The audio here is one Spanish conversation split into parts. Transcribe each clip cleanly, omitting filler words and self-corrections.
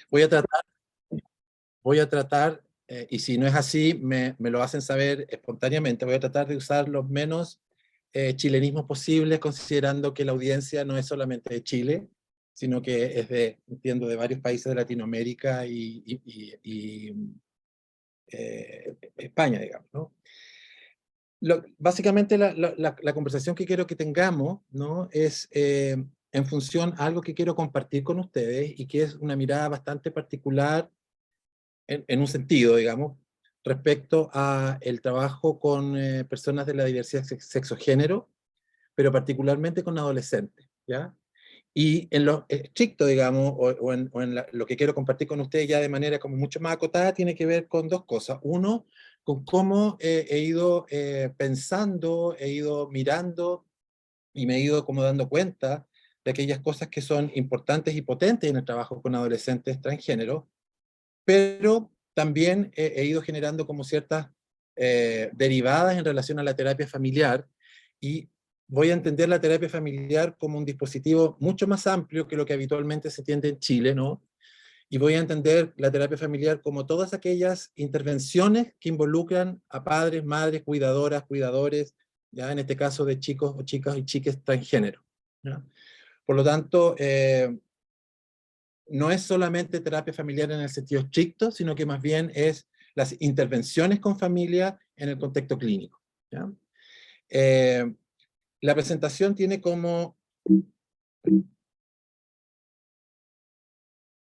Voy a tratar, voy a tratar y si no es así, me lo hacen saber espontáneamente. Voy a tratar de usar los menos chilenismos posibles, considerando que la audiencia no es solamente de Chile, sino que es de, entiendo, de varios países de Latinoamérica España, digamos, ¿no? Básicamente la conversación que quiero que tengamos, ¿no? Es en función a algo que quiero compartir con ustedes y que es una mirada bastante particular en un sentido, digamos, respecto a el trabajo con personas de la diversidad sexo-género, pero particularmente con adolescentes, ¿ya? Y en lo estricto, digamos, lo que quiero compartir con ustedes ya de manera como mucho más acotada, tiene que ver con dos cosas. Uno, con cómo he ido pensando, he ido mirando y me he ido como dando cuenta de aquellas cosas que son importantes y potentes en el trabajo con adolescentes transgénero, pero también he ido generando como ciertas derivadas en relación a la terapia familiar y voy a entender la terapia familiar como un dispositivo mucho más amplio que lo que habitualmente se entiende en Chile, ¿no? Y voy a entender la terapia familiar como todas aquellas intervenciones que involucran a padres, madres, cuidadoras, cuidadores, ya en este caso de chicos o chicas y chiques transgénero, ¿ya? Por lo tanto, no es solamente terapia familiar en el sentido estricto, sino que más bien es las intervenciones con familia en el contexto clínico, ¿ya? Eh, la presentación tiene como...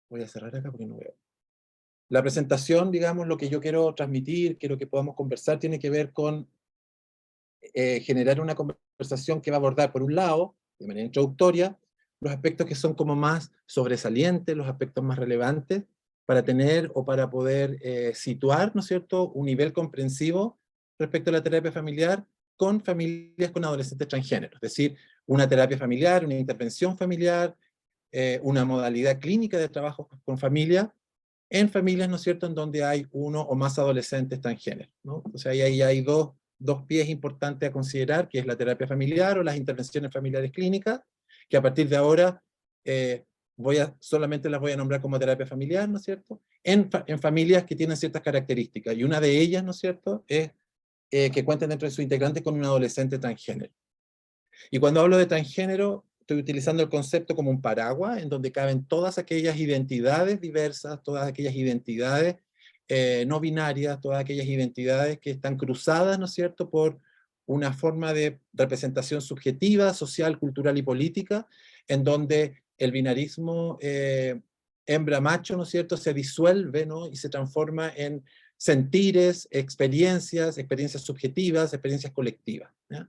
Voy a cerrar acá porque no veo. La presentación, digamos, lo que yo quiero transmitir, quiero que podamos conversar, tiene que ver con generar una conversación que va a abordar, por un lado, de manera introductoria, los aspectos que son como más sobresalientes, los aspectos más relevantes, para tener o para poder situar, ¿no es cierto?, un nivel comprensivo respecto a la terapia familiar con familias con adolescentes transgénero, es decir, una terapia familiar, una intervención familiar, una modalidad clínica de trabajo con familia, en familias, ¿no es cierto?, en donde hay uno o más adolescentes transgénero, ¿no? O sea, ahí hay dos pies importantes a considerar, que es la terapia familiar o las intervenciones familiares clínicas, que a partir de ahora solamente las voy a nombrar como terapia familiar, ¿no es cierto?, en familias que tienen ciertas características, y una de ellas, ¿no es cierto?, es que cuenten dentro de sus integrantes con un adolescente transgénero. Y cuando hablo de transgénero, estoy utilizando el concepto como un paraguas, en donde caben todas aquellas identidades diversas, todas aquellas identidades no binarias, todas aquellas identidades que están cruzadas, ¿no es cierto?, por una forma de representación subjetiva, social, cultural y política, en donde el binarismo hembra-macho, ¿no es cierto?, se disuelve, ¿no?, y se transforma en sentires, experiencias subjetivas, experiencias colectivas, ¿ya?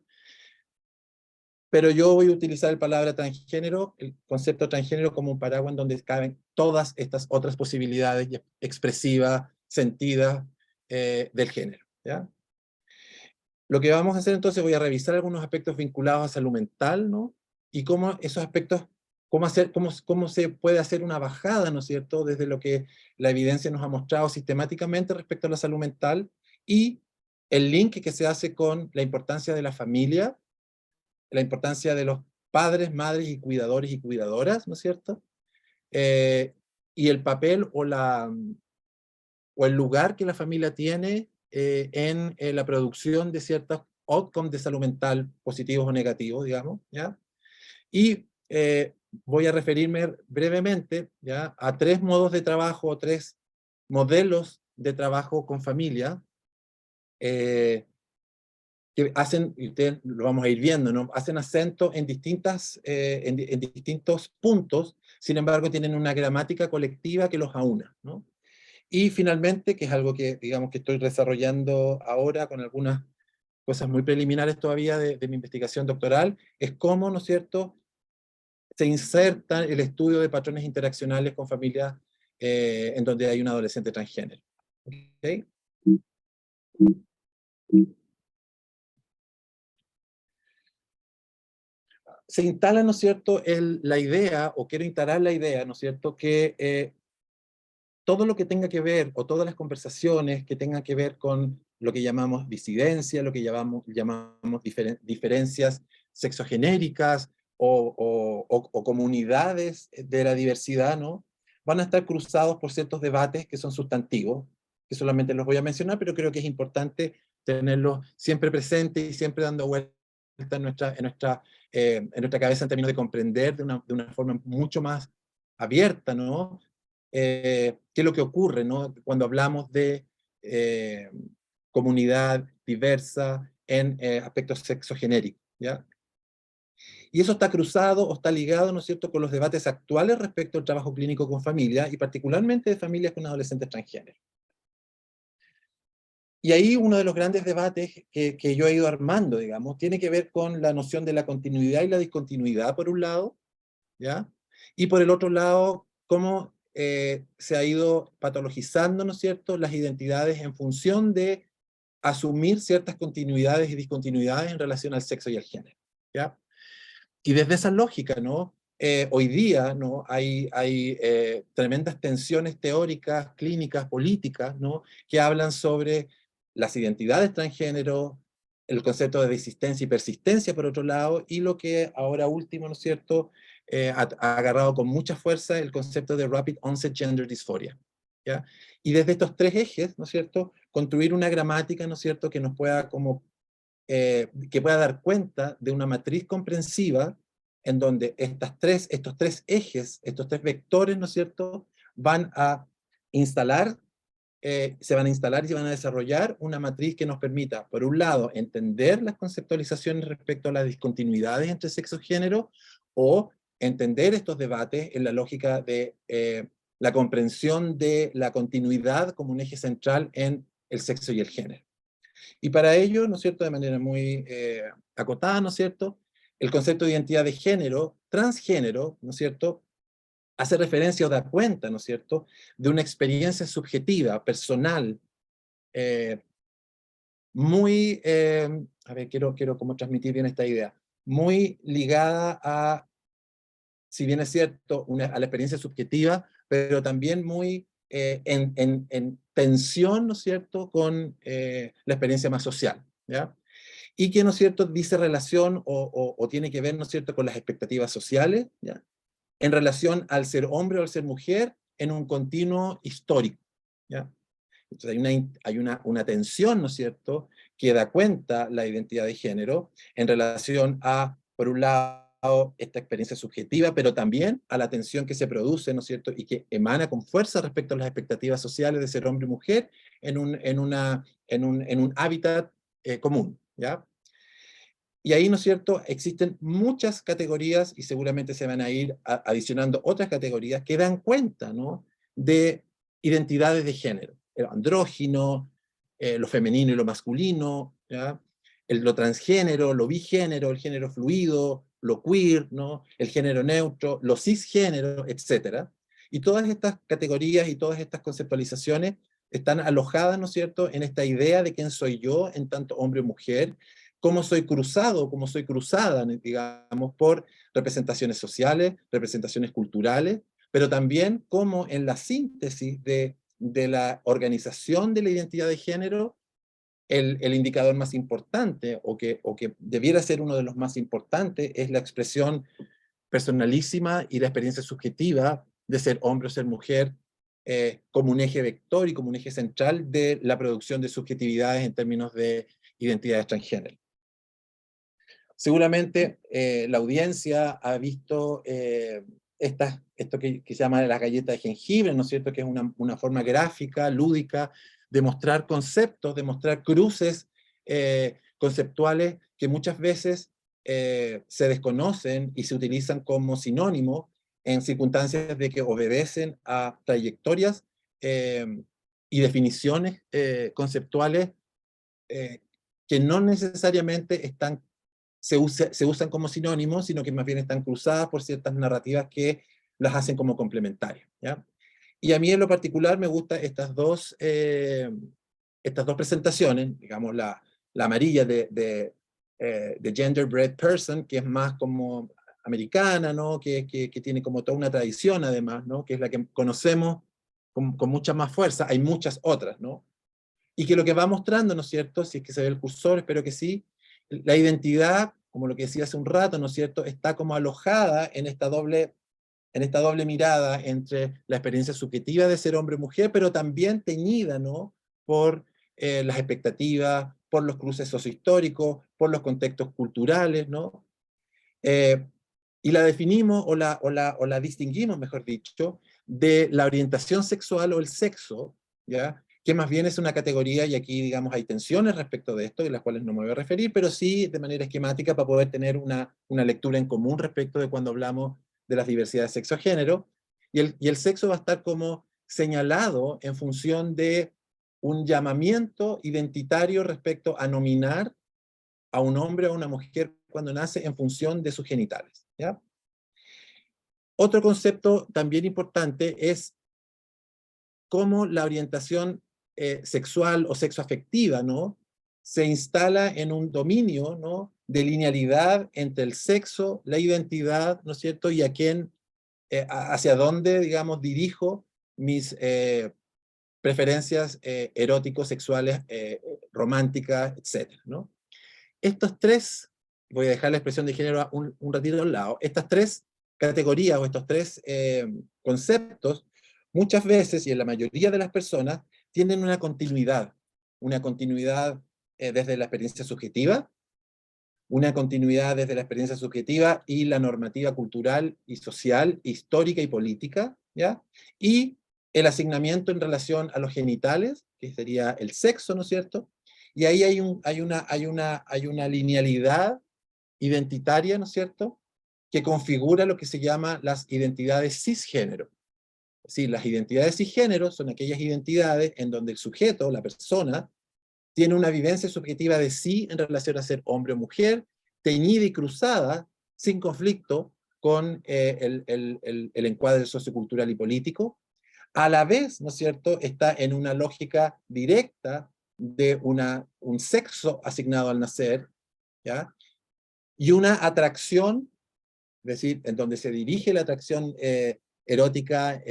Pero yo voy a utilizar la palabra transgénero, el concepto transgénero como un paraguas en donde caben todas estas otras posibilidades expresivas, sentidas del género, ¿ya? Lo que vamos a hacer entonces, voy a revisar algunos aspectos vinculados a salud mental, ¿no? Y cómo esos aspectos, cómo se puede hacer una bajada, ¿no es cierto?, desde lo que la evidencia nos ha mostrado sistemáticamente respecto a la salud mental, y el link que se hace con la importancia de la familia, la importancia de los padres, madres y cuidadores y cuidadoras, ¿no es cierto? Y el papel o el lugar que la familia tiene en la producción de ciertos outcomes de salud mental positivos o negativos, digamos, ¿ya? Y voy a referirme brevemente, ¿ya?, a tres modos de trabajo, o tres modelos de trabajo con familia, que hacen, y ustedes lo vamos a ir viendo, ¿no?, hacen acento en en distintos puntos, sin embargo tienen una gramática colectiva que los aúna, ¿no? Y finalmente, que es algo que, digamos, que estoy desarrollando ahora con algunas cosas muy preliminares todavía de mi investigación doctoral, es cómo, ¿no es cierto?, se inserta el estudio de patrones interaccionales con familias en donde hay un adolescente transgénero. ¿Okay? Se instala, ¿no es cierto?, la idea, o quiero instalar la idea, ¿no es cierto?, que todo lo que tenga que ver, o todas las conversaciones que tengan que ver con lo que llamamos disidencia, lo que llamamos diferencias sexogenéricas, o comunidades de la diversidad, ¿no?, van a estar cruzados por ciertos debates que son sustantivos, que solamente los voy a mencionar, pero creo que es importante tenerlos siempre presentes y siempre dando vuelta en nuestra cabeza en términos de comprender de una forma mucho más abierta, ¿no? ¿Qué es lo que ocurre, ¿no? Cuando hablamos de comunidad diversa en aspectos sexogenéricos, ¿ya? Y eso está cruzado o está ligado, ¿no es cierto?, con los debates actuales respecto al trabajo clínico con familias, y particularmente de familias con adolescentes transgénero. Y ahí uno de los grandes debates que yo he ido armando, digamos, tiene que ver con la noción de la continuidad y la discontinuidad, por un lado, ¿ya? Y por el otro lado, cómo se ha ido patologizando, ¿no es cierto?, las identidades en función de asumir ciertas continuidades y discontinuidades en relación al sexo y al género, ¿ya? Y desde esa lógica, ¿no? Hoy día, ¿no? Hay tremendas tensiones teóricas, clínicas, políticas, ¿no? Que hablan sobre las identidades transgénero, el concepto de existencia y persistencia, por otro lado, y lo que ahora último, ¿no es cierto?, ha agarrado con mucha fuerza el concepto de Rapid Onset Gender Dysphoria, ¿ya? Y desde estos tres ejes, ¿no es cierto?, construir una gramática, ¿no es cierto?, que nos pueda como que pueda dar cuenta de una matriz comprensiva en donde estos tres ejes, estos tres vectores, ¿no es cierto?, van a instalar, se van a instalar y se van a desarrollar una matriz que nos permita, por un lado, entender las conceptualizaciones respecto a las discontinuidades entre sexo y género, o entender estos debates en la lógica de la comprensión de la continuidad como un eje central en el sexo y el género. Y para ello, ¿no es cierto?, de manera muy acotada, ¿no es cierto?, el concepto de identidad de género, transgénero, ¿no es cierto?, hace referencia o da cuenta, ¿no es cierto?, de una experiencia subjetiva, personal, eh, muy, a ver, quiero como transmitir bien esta idea, muy ligada a, si bien es cierto, a la experiencia subjetiva, pero también muy en tensión, ¿no es cierto?, con la experiencia más social, ¿ya? Y que, ¿no es cierto?, dice relación o tiene que ver, ¿no es cierto?, con las expectativas sociales, ¿ya?, en relación al ser hombre o al ser mujer en un continuo histórico, ¿ya? Entonces hay una tensión, ¿no es cierto?, que da cuenta la identidad de género en relación a, por un lado, esta experiencia subjetiva, pero también a la tensión que se produce, ¿no es cierto?, y que emana con fuerza respecto a las expectativas sociales de ser hombre y mujer en un hábitat común, ¿ya? Y ahí, ¿no es cierto?, existen muchas categorías y seguramente se van a ir adicionando otras categorías que dan cuenta, ¿no?, de identidades de género, el andrógino, lo femenino y lo masculino, ¿ya?, lo transgénero, lo bigénero, el género fluido, lo queer, ¿no?, el género neutro, lo cisgénero, etcétera. Y todas estas categorías y todas estas conceptualizaciones están alojadas, ¿no es cierto?, en esta idea de quién soy yo en tanto hombre o mujer, cómo soy cruzado, cómo soy cruzada, digamos, por representaciones sociales, representaciones culturales, pero también cómo en la síntesis de la organización de la identidad de género, el indicador más importante, o que debiera ser uno de los más importantes, es la expresión personalísima y la experiencia subjetiva de ser hombre o ser mujer, como un eje vector y como un eje central de la producción de subjetividades en términos de identidades transgénero. Seguramente la audiencia ha visto esto que se llama la galleta de jengibre, ¿no es cierto?, que es una forma gráfica, lúdica, de mostrar conceptos, de mostrar cruces conceptuales que muchas veces se desconocen y se utilizan como sinónimo en circunstancias de que obedecen a trayectorias y definiciones conceptuales eh, que no necesariamente se usan como sinónimos, sino que más bien están cruzadas por ciertas narrativas que las hacen como complementarias, ¿ya? Y a mí en lo particular me gustan estas dos presentaciones, digamos, la amarilla de Genderbread Person, que es más como americana, ¿no?, que tiene como toda una tradición además, ¿no?, que es la que conocemos con mucha más fuerza. Hay muchas otras, ¿no?, y que lo que va mostrando, ¿no es cierto?, si es que se ve el cursor, espero que sí, la identidad, como lo que decía hace un rato, ¿no es cierto?, está como alojada en esta doble en esta doble mirada entre la experiencia subjetiva de ser hombre o mujer, pero también teñida, ¿no?, por las expectativas, por los cruces sociohistóricos, por los contextos culturales, ¿no? Eh, y la definimos o la distinguimos, mejor dicho, de la orientación sexual o el sexo, ¿ya? Que más bien es una categoría, y aquí, digamos, hay tensiones respecto de esto, de las cuales no me voy a referir, pero sí de manera esquemática para poder tener una lectura en común respecto de cuando hablamos de las diversidades sexo-género. Y el sexo va a estar como señalado en función de un llamamiento identitario respecto a nominar a un hombre o a una mujer cuando nace en función de sus genitales, ¿ya? Otro concepto también importante es cómo la orientación sexual o sexoafectiva, ¿no?, se instala en un dominio, ¿no?, de linealidad entre el sexo, la identidad, ¿no es cierto?, y a quién, hacia dónde, digamos, dirijo mis preferencias eróticos, sexuales, románticas, etcétera, ¿no? Estos tres, voy a dejar la expresión de género un ratito a un lado, estas tres categorías o estos tres conceptos, muchas veces y en la mayoría de las personas, tienen una continuidad desde la experiencia subjetiva, una continuidad desde la experiencia subjetiva y la normativa cultural y social, histórica y política, ¿ya? Y el asignamiento en relación a los genitales, que sería el sexo, ¿no es cierto? Y ahí hay una linealidad identitaria, ¿no es cierto?, que configura lo que se llama las identidades cisgénero. Es decir, las identidades cisgénero son aquellas identidades en donde el sujeto, la persona, tiene una vivencia subjetiva de sí en relación a ser hombre o mujer, teñida y cruzada, sin conflicto, con el encuadre sociocultural y político. A la vez, ¿no es cierto?, está en una lógica directa de un sexo asignado al nacer, ¿ya?, y una atracción, es decir, en donde se dirige la atracción erótica,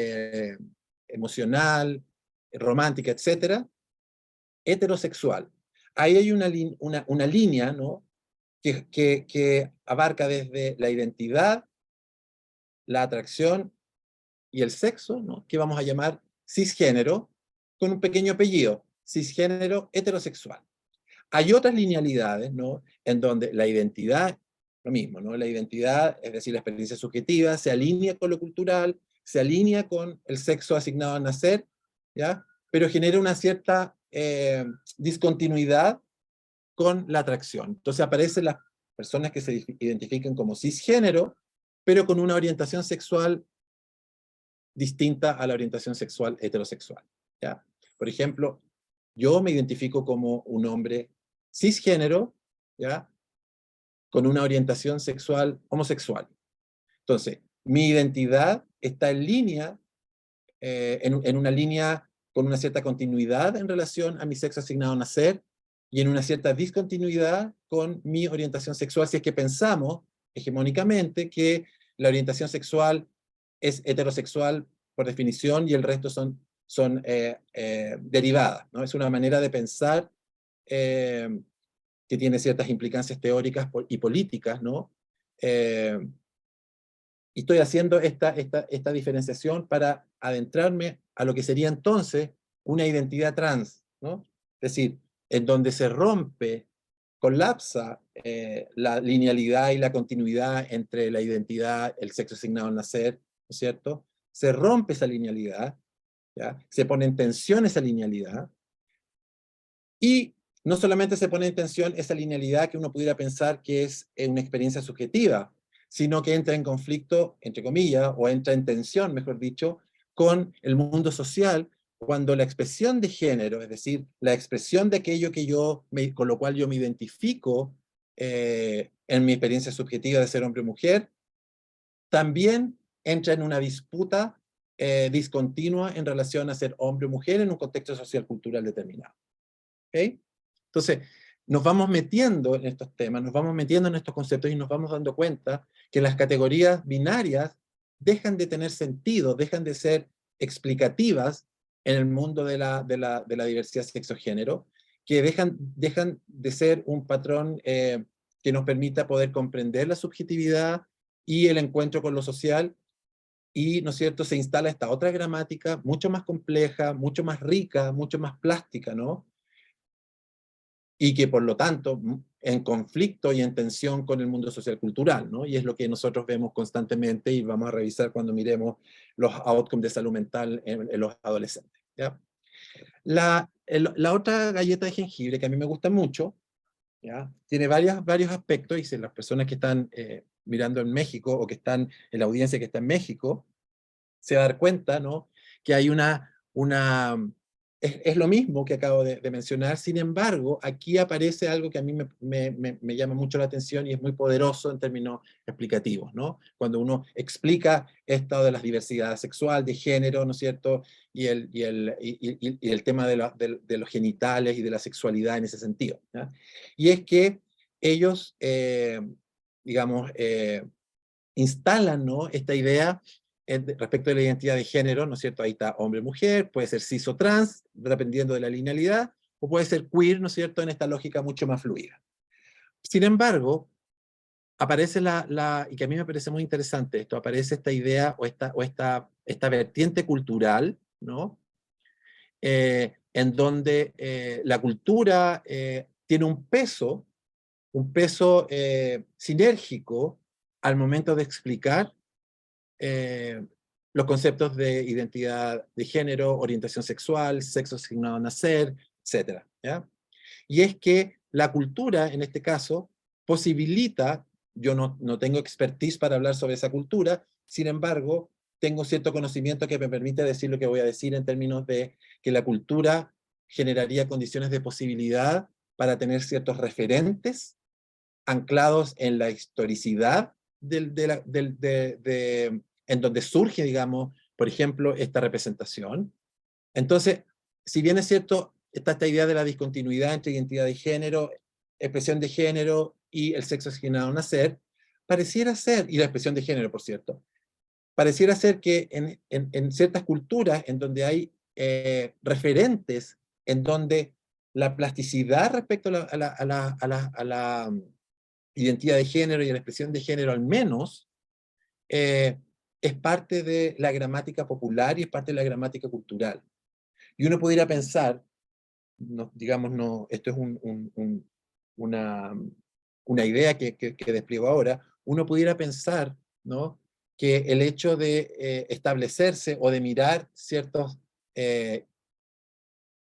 emocional, romántica, etcétera, heterosexual. Ahí hay una línea, ¿no?, que abarca desde la identidad, la atracción y el sexo, ¿no?, que vamos a llamar cisgénero, con un pequeño apellido, cisgénero heterosexual. Hay otras linealidades, ¿no?, en donde la identidad, lo mismo, ¿no?, la identidad, es decir, la experiencia subjetiva, se alinea con lo cultural, se alinea con el sexo asignado al nacer, ¿ya?, pero genera una cierta discontinuidad con la atracción. Entonces aparecen las personas que se identifican como cisgénero, pero con una orientación sexual distinta a la orientación sexual heterosexual, ¿ya? Por ejemplo, yo me identifico como un hombre cisgénero, ¿ya?, con una orientación sexual homosexual. Entonces, mi identidad está en línea, en una línea con una cierta continuidad en relación a mi sexo asignado a nacer, y en una cierta discontinuidad con mi orientación sexual, si es que pensamos hegemónicamente que la orientación sexual es heterosexual por definición y el resto son derivadas, ¿no? Es una manera de pensar eh, que tiene ciertas implicancias teóricas y políticas, ¿no? Eh, y estoy haciendo esta diferenciación para adentrarme a lo que sería entonces una identidad trans, ¿no? Es decir, en donde se rompe, colapsa la linealidad y la continuidad entre la identidad, el sexo asignado al nacer, ¿no es cierto? Se rompe esa linealidad, ¿ya? Se pone en tensión esa linealidad, y no solamente se pone en tensión esa linealidad que uno pudiera pensar que es una experiencia subjetiva, sino que entra en conflicto, entre comillas, o entra en tensión, mejor dicho, con el mundo social, cuando la expresión de género, es decir, la expresión de aquello con lo cual yo me identifico en mi experiencia subjetiva de ser hombre o mujer, también entra en una disputa discontinua en relación a ser hombre o mujer en un contexto social cultural determinado. ¿Okay? Entonces, nos vamos metiendo en estos temas, nos vamos metiendo en estos conceptos y nos vamos dando cuenta que las categorías binarias dejan de tener sentido, dejan de ser explicativas en el mundo de la diversidad sexo-género, que dejan de ser un patrón que nos permita poder comprender la subjetividad y el encuentro con lo social, y, ¿no es cierto?, se instala esta otra gramática mucho más compleja, mucho más rica, mucho más plástica, ¿no? Y que por lo tanto en conflicto y en tensión con el mundo social cultural, ¿no? Y es lo que nosotros vemos constantemente y vamos a revisar cuando miremos los outcomes de salud mental en los adolescentes, ¿ya? La otra galleta de jengibre que a mí me gusta mucho, ¿ya? Tiene varios aspectos, y si las personas que están mirando en México o que están en la audiencia que está en México, se va a dar cuenta, ¿no?, que hay es lo mismo que acabo de mencionar. Sin embargo, aquí aparece algo que a mí me llama mucho la atención y es muy poderoso en términos explicativos, ¿no? Cuando uno explica esto de la diversidad sexual, de género, ¿no es cierto?, y el tema de los genitales y de la sexualidad en ese sentido, ¿ya? Y es que ellos, digamos, instalan, ¿no?, esta idea respecto de la identidad de género, ¿no es cierto? Ahí está hombre-mujer, puede ser cis o trans, dependiendo de la linealidad, o puede ser queer, ¿no es cierto?, en esta lógica mucho más fluida. Sin embargo, aparece y que a mí me parece muy interesante esto, aparece esta idea esta vertiente cultural, ¿no? En donde la cultura tiene un peso sinérgico al momento de explicar eh, los conceptos de identidad de género, orientación sexual, sexo asignado a nacer, etcétera, ¿ya? Y es que la cultura, en este caso, posibilita, yo no tengo expertise para hablar sobre esa cultura, sin embargo, tengo cierto conocimiento que me permite decir lo que voy a decir en términos de que la cultura generaría condiciones de posibilidad para tener ciertos referentes anclados en la historicidad en donde surge, digamos, por ejemplo, esta representación. Entonces, si bien es cierto, está esta idea de la discontinuidad entre identidad de género, expresión de género y el sexo asignado a nacer, pareciera ser, y la expresión de género, por cierto, pareciera ser que en ciertas culturas en donde hay referentes, en donde la plasticidad respecto a la identidad de género y a la expresión de género al menos, eh, es parte de la gramática popular y es parte de la gramática cultural. Y uno pudiera pensar, no, digamos, no, esto es una, una idea que despliego ahora, uno pudiera pensar, ¿no?, que el hecho de establecerse o de mirar eh,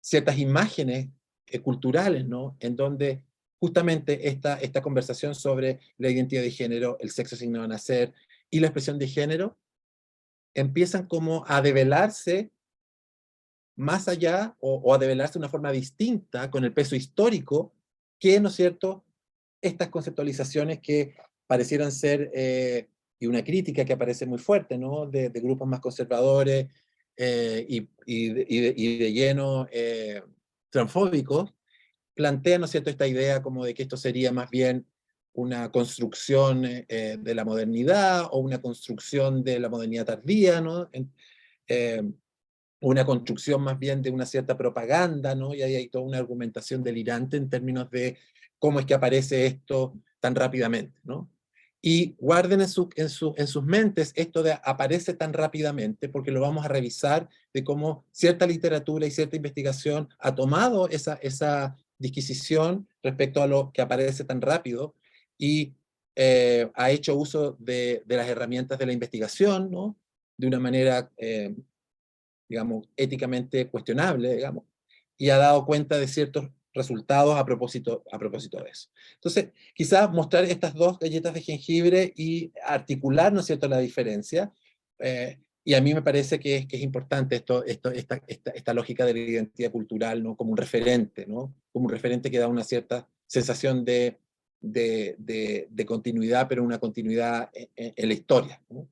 ciertas imágenes culturales, ¿no?, en donde justamente esta conversación sobre la identidad de género, el sexo asignado a nacer y la expresión de género, empiezan como a develarse más allá o a develarse de una forma distinta con el peso histórico que, ¿no es cierto?, estas conceptualizaciones que parecieran ser, y una crítica que aparece muy fuerte, ¿no?, de grupos más conservadores y de lleno transfóbicos, plantean, ¿no es cierto?, esta idea como de que esto sería más bien una construcción de la modernidad o una construcción de la modernidad tardía, ¿no? Eh, una construcción más bien de una cierta propaganda, ¿no? Y ahí hay toda una argumentación delirante en términos de cómo es que aparece esto tan rápidamente, ¿no? Y guarden en sus mentes esto de aparece tan rápidamente, porque lo vamos a revisar de cómo cierta literatura y cierta investigación ha tomado esa disquisición respecto a lo que aparece tan rápido y ha hecho uso de las herramientas de la investigación, ¿no?, de una manera digamos, éticamente cuestionable, digamos, y ha dado cuenta de ciertos resultados a propósito de eso. Entonces, quizás mostrar estas dos galletas de jengibre y articular, ¿no es cierto?, la diferencia, y a mí me parece que es importante esta lógica de la identidad cultural, ¿no?, como un referente, ¿no?, como un referente que da una cierta sensación de continuidad, pero una continuidad en la historia, ¿no?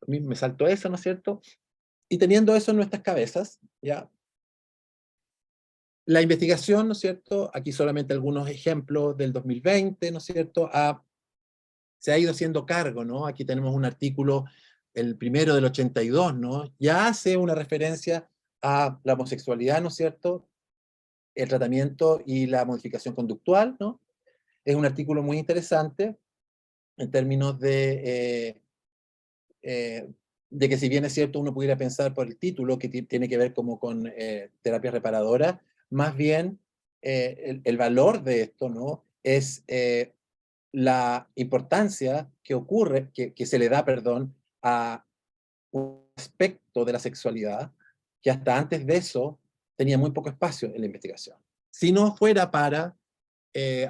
A mí me saltó eso, ¿no es cierto? Y teniendo eso en nuestras cabezas, ¿ya? La investigación, ¿no es cierto? Aquí solamente algunos ejemplos del 2020, ¿no es cierto? Se ha ido haciendo cargo, ¿no? Aquí tenemos un artículo, el primero del 82, ¿no? Ya hace una referencia a la homosexualidad, ¿no es cierto? El tratamiento y la modificación conductual, ¿no? Es un artículo muy interesante en términos de que si bien es cierto uno pudiera pensar por el título que tiene que ver como con terapia reparadora, más bien el valor de esto, ¿no? Es la importancia que ocurre, que se le da, perdón, a un aspecto de la sexualidad que hasta antes de eso tenía muy poco espacio en la investigación. Si no fuera para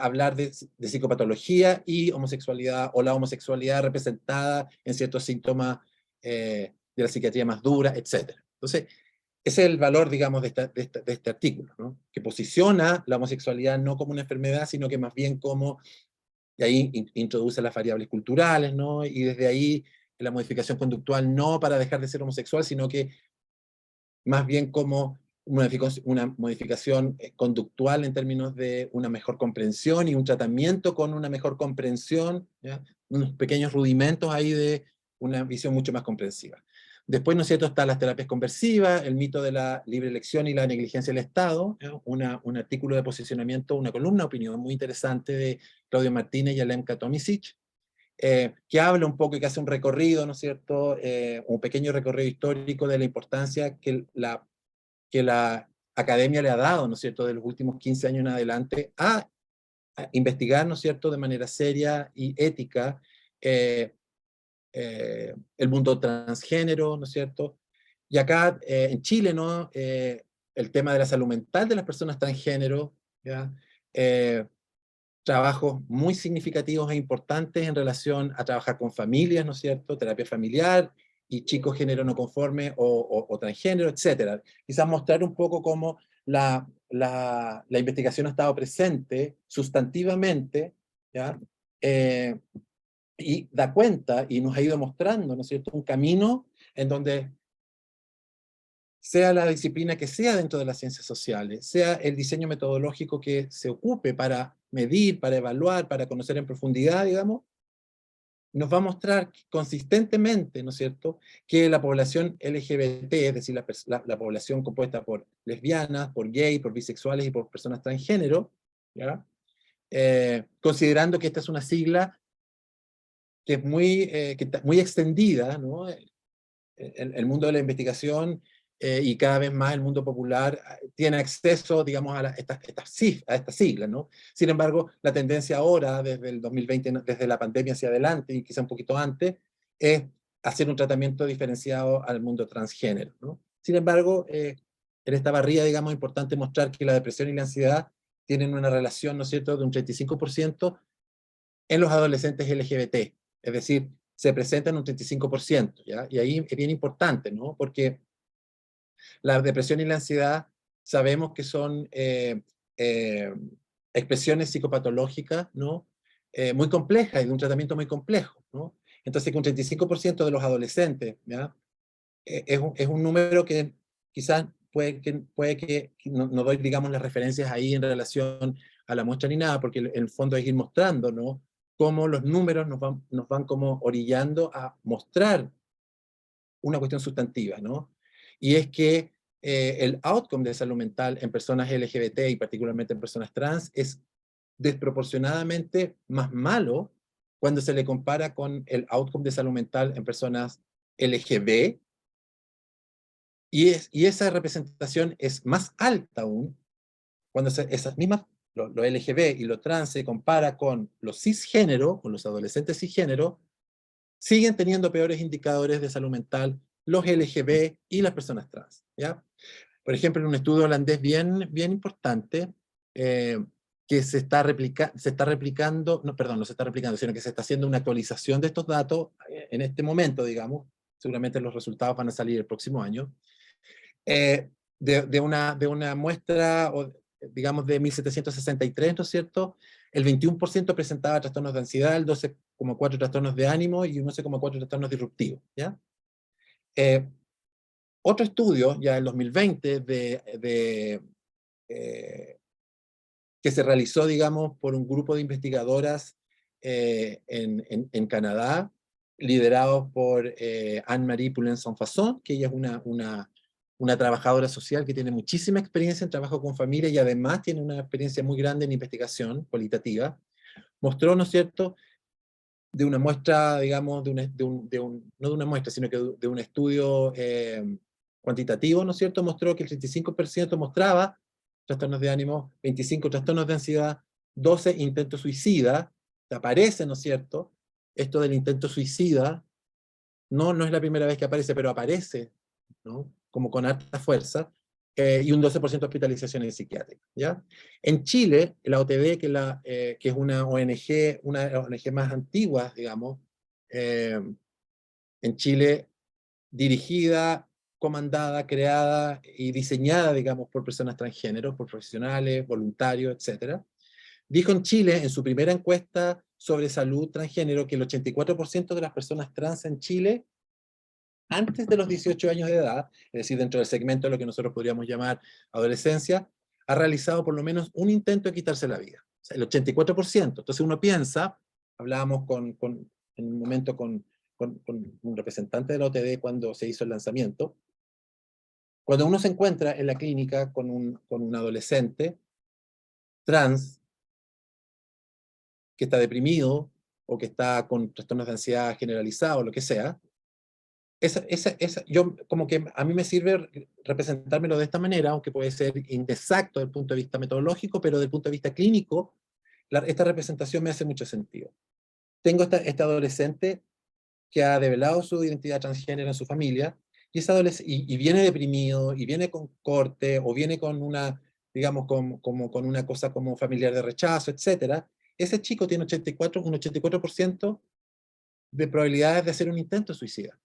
hablar de psicopatología y homosexualidad, o la homosexualidad representada en ciertos síntomas de la psiquiatría más dura, etc. Entonces, ese es el valor, digamos, de este artículo, ¿no? Que posiciona la homosexualidad no como una enfermedad, sino que más bien como, y ahí introduce las variables culturales, ¿no? Y desde ahí la modificación conductual no para dejar de ser homosexual, sino que más bien como una modificación conductual en términos de una mejor comprensión y un tratamiento con una mejor comprensión, ¿ya? Unos pequeños rudimentos ahí de una visión mucho más comprensiva. Después, ¿no es cierto?, están las terapias conversivas, el mito de la libre elección y la negligencia del Estado, ¿ya? Un artículo de posicionamiento, una columna de opinión muy interesante de Claudio Martínez y Alemka Tomisic, que habla un poco y que hace un recorrido, ¿no es cierto?, un pequeño recorrido histórico de la importancia que la academia le ha dado, ¿no es cierto?, de los últimos 15 años en adelante a investigar, ¿no es cierto?, de manera seria y ética el mundo transgénero, ¿no es cierto? Y acá en Chile, ¿no? El tema de la salud mental de las personas transgénero, ¿ya? Trabajos muy significativos e importantes en relación a trabajar con familias, ¿no es cierto? Terapia familiar y chicos género no conforme o transgénero, etcétera. Quizás mostrar un poco cómo la investigación ha estado presente sustantivamente, ¿ya? Y da cuenta y nos ha ido mostrando, ¿no es cierto?, un camino en donde sea la disciplina que sea dentro de las ciencias sociales, sea el diseño metodológico que se ocupe para medir, para evaluar, para conocer en profundidad, digamos, nos va a mostrar consistentemente, ¿no es cierto?, que la población LGBT, es decir, la población compuesta por lesbianas, por gays, por bisexuales y por personas transgénero, ¿ya? Considerando que esta es una sigla que es muy extendida, ¿no? El mundo de la investigación y cada vez más el mundo popular tiene acceso, digamos, a estas siglas, ¿no? Sin embargo, la tendencia ahora, desde el 2020, desde la pandemia hacia adelante, y quizá un poquito antes, es hacer un tratamiento diferenciado al mundo transgénero, ¿no? Sin embargo, en esta barrida, digamos, es importante mostrar que la depresión y la ansiedad tienen una relación, ¿no es cierto?, de un 35% en los adolescentes LGBT, es decir, se presentan un 35%, ¿ya? Y ahí es bien importante, ¿no? Porque la depresión y la ansiedad sabemos que son eh, expresiones psicopatológicas, ¿no? Muy complejas y de un tratamiento muy complejo, ¿no? Entonces, que un 35% de los adolescentes, ¿ya? Es un número que quizás puede que no doy, digamos, las referencias ahí en relación a la muestra ni nada, porque en el fondo es ir mostrando, ¿no?, cómo los números nos van como orillando a mostrar una cuestión sustantiva, ¿no? Y es que el outcome de salud mental en personas LGBT y particularmente en personas trans es desproporcionadamente más malo cuando se le compara con el outcome de salud mental en personas LGB, y esa representación es más alta aún cuando esas mismas, lo LGB y lo trans se compara con los cisgénero, con los adolescentes cisgénero, siguen teniendo peores indicadores de salud mental los LGB y las personas trans, ¿ya? Por ejemplo, en un estudio holandés bien importante, que se está replicando, no, perdón, no se está replicando, sino que se está haciendo una actualización de estos datos en este momento, digamos, seguramente los resultados van a salir el próximo año, de una muestra, digamos, de 1763, ¿no es cierto? El 21% presentaba trastornos de ansiedad, el 12,4% trastornos de ánimo y un 11,4% trastornos disruptivos, ¿ya? Eh, Otro estudio, ya en 2020, eh, que se realizó, digamos, por un grupo de investigadoras en Canadá, liderados por Anne-Marie Poulenc-Fasson, que ella es una trabajadora social que tiene muchísima experiencia en trabajo con familia y además tiene una experiencia muy grande en investigación cualitativa. Mostró, ¿no es cierto?, de una muestra, digamos, no de una muestra, sino que de un estudio cuantitativo, ¿no es cierto?, mostró que el 35% mostraba trastornos de ánimo, 25 trastornos de ansiedad, 12 intentos suicidas. Aparece, ¿no es cierto?, esto del intento suicida, no es la primera vez que aparece, pero aparece, ¿no?, como con alta fuerza, y un 12% de hospitalizaciones psiquiátricas, ¿ya? En Chile, la OTB, que es una de las ONG más antiguas, digamos, en Chile, dirigida, comandada, creada y diseñada, digamos, por personas transgénero, por profesionales, voluntarios, etcétera, dijo en Chile, en su primera encuesta sobre salud transgénero, que el 84% de las personas trans en Chile, antes de los 18 años de edad, es decir, dentro del segmento de lo que nosotros podríamos llamar adolescencia, ha realizado por lo menos un intento de quitarse la vida. O sea, el 84%. Entonces uno piensa, hablábamos en un momento con un representante de la OTD cuando se hizo el lanzamiento, cuando uno se encuentra en la clínica con un adolescente trans que está deprimido o que está con trastornos de ansiedad generalizado, lo que sea, yo como que a mí me sirve representármelo de esta manera, aunque puede ser inexacto desde el punto de vista metodológico, pero desde el punto de vista clínico, esta representación me hace mucho sentido. Tengo este adolescente que ha develado su identidad transgénero en su familia, y viene deprimido, y viene con corte, o viene con una, digamos, como con una cosa como familiar de rechazo, etc. Ese chico tiene un 84% de probabilidades de hacer un intento suicida.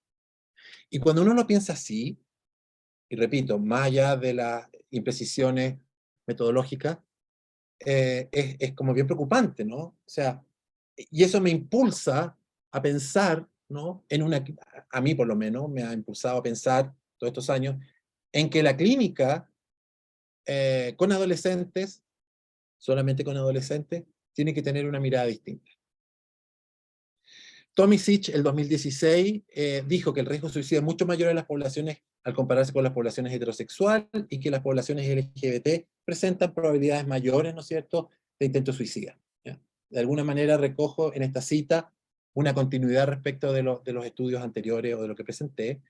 Y cuando uno lo piensa así, y repito, más allá de las imprecisiones metodológicas, es como bien preocupante, ¿no? O sea, y eso me impulsa a pensar, ¿no? A mí por lo menos, me ha impulsado a pensar todos estos años, en que la clínica con adolescentes, solamente con adolescentes, tiene que tener una mirada distinta. Tomisic, el 2016, dijo que el riesgo de suicidio es mucho mayor en las poblaciones al compararse con las poblaciones heterosexuales y que las poblaciones LGBT presentan probabilidades mayores, ¿no es cierto?, de intento suicida. ¿Ya? De alguna manera recojo en esta cita una continuidad respecto de los estudios anteriores o de lo que presenté.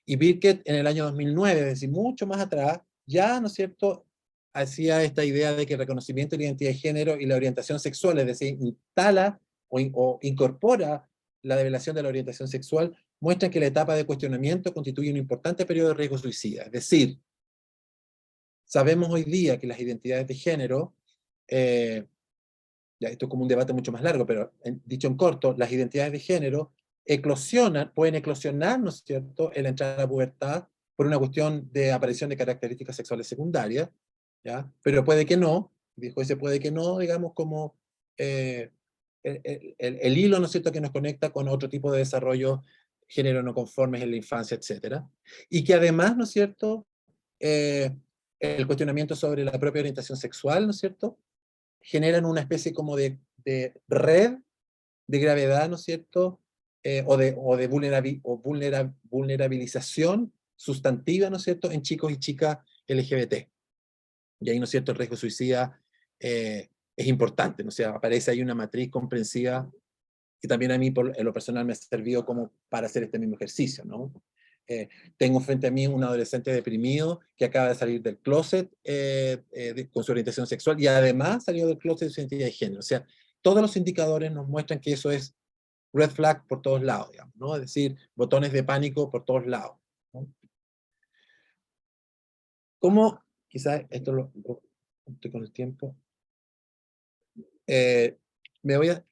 Y Birkett en el año 2009, es decir, mucho más atrás, ya, ¿no es cierto?, hacía esta idea de que el reconocimiento de la identidad de género y la orientación sexual, es decir, instala o incorpora la develación de la orientación sexual, muestran que la etapa de cuestionamiento constituye un importante periodo de riesgo suicida. Es decir, sabemos hoy día que las identidades de género, ya esto es como un debate mucho más largo, pero dicho en corto, las identidades de género pueden eclosionar, ¿no es cierto?, en la entrada a la pubertad por una cuestión de aparición de características sexuales secundarias, ¿ya? Pero puede que no, dijo ese puede que no, digamos, como eh, el hilo, ¿no es cierto?, que nos conecta con otro tipo de desarrollo género no conformes en la infancia, etcétera. Y que además, ¿no es cierto?, eh, el cuestionamiento sobre la propia orientación sexual, ¿no es cierto?, generan una especie como de red de gravedad, ¿no es cierto?, o de vulnerabilización sustantiva, ¿no es cierto?, en chicos y chicas LGBT. Y ahí, ¿no es cierto?, el riesgo suicida es importante, ¿no? O sea, aparece ahí una matriz comprensiva que también a mí, en lo personal, me ha servido como para hacer este mismo ejercicio, ¿no? Tengo frente a mí un adolescente deprimido que acaba de salir del closet con su orientación sexual y además salió del closet de su identidad de género. O sea, todos los indicadores nos muestran que eso es red flag por todos lados, digamos, ¿no? Es decir, botones de pánico por todos lados, ¿no? ¿Cómo, quizás esto estoy con el tiempo, eh, me voy a,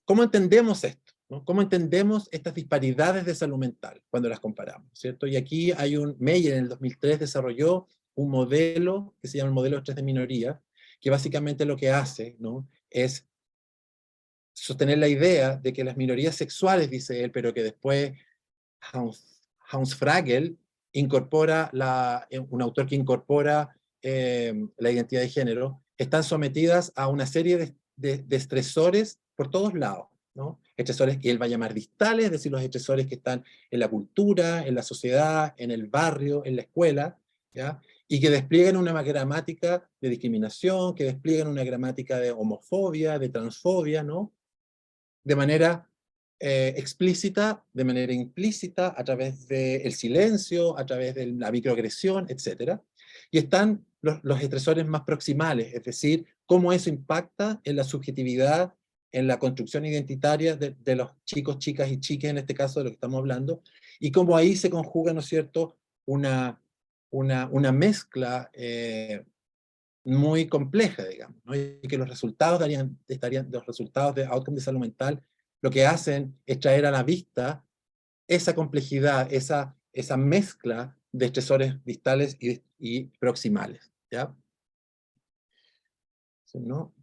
¿cómo entendemos esto? ¿No? ¿Cómo entendemos estas disparidades de salud mental cuando las comparamos? ¿Cierto? Y aquí Meyer en el 2003 desarrolló un modelo que se llama el modelo de estrés de minoría, que básicamente lo que hace, ¿no?, es sostener la idea de que las minorías sexuales, dice él, pero que después Hans Fragel incorpora, un autor que incorpora la identidad de género, están sometidas a una serie de estresores por todos lados, ¿no? Estresores que él va a llamar distales, es decir, los estresores que están en la cultura, en la sociedad, en el barrio, en la escuela, ¿ya? Y que despliegan una gramática de discriminación, que despliegan una gramática de homofobia, de transfobia, ¿no? De manera explícita, de manera implícita, a través del silencio, a través de la microagresión, etc. Y están los estresores más proximales, es decir, cómo eso impacta en la subjetividad, en la construcción identitaria de los chicos, chicas y chiques, en este caso de lo que estamos hablando, y cómo ahí se conjuga, ¿no es cierto?, una mezcla muy compleja, digamos, ¿no? Y que los resultados los resultados de outcome de salud mental lo que hacen es traer a la vista esa complejidad, esa mezcla de estresores distales y proximales, ¿ya? ¿No?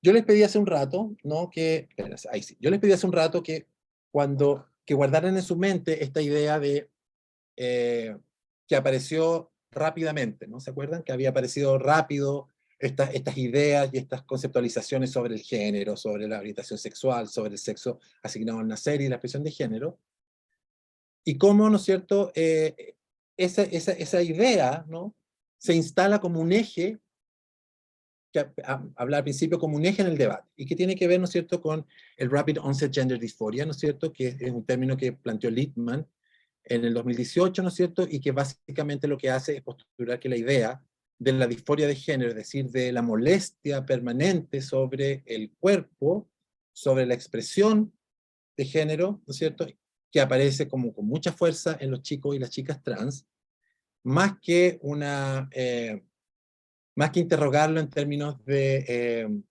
Yo les pedí hace un rato, ¿no? Espérense, ahí sí. Yo les pedí hace un rato que guardaran en su mente esta idea de que apareció rápidamente, ¿no? ¿Se acuerdan? Que había aparecido rápido estas ideas y estas conceptualizaciones sobre el género, sobre la orientación sexual, sobre el sexo asignado al nacer y la expresión de género. Y cómo, ¿no es cierto?, esa idea, ¿no?, se instala como un eje, que habla al principio como un eje en el debate, y que tiene que ver, ¿no es cierto?, con el Rapid Onset Gender Dysphoria, ¿no es cierto?, que es un término que planteó Littman en el 2018, ¿no es cierto?, y que básicamente lo que hace es postular que la idea de la disforia de género, es decir, de la molestia permanente sobre el cuerpo, sobre la expresión de género, ¿no es cierto?, que aparece como con mucha fuerza en los chicos y las chicas trans, más que más que interrogarlo en términos de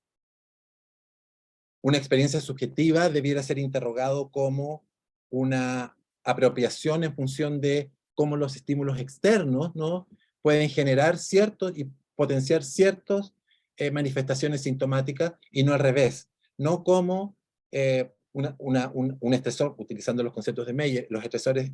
una experiencia subjetiva, debiera ser interrogado como una apropiación en función de cómo los estímulos externos, ¿no?, pueden generar ciertos y potenciar ciertas manifestaciones sintomáticas, y no al revés. No como un estresor, utilizando los conceptos de Meyer, los estresores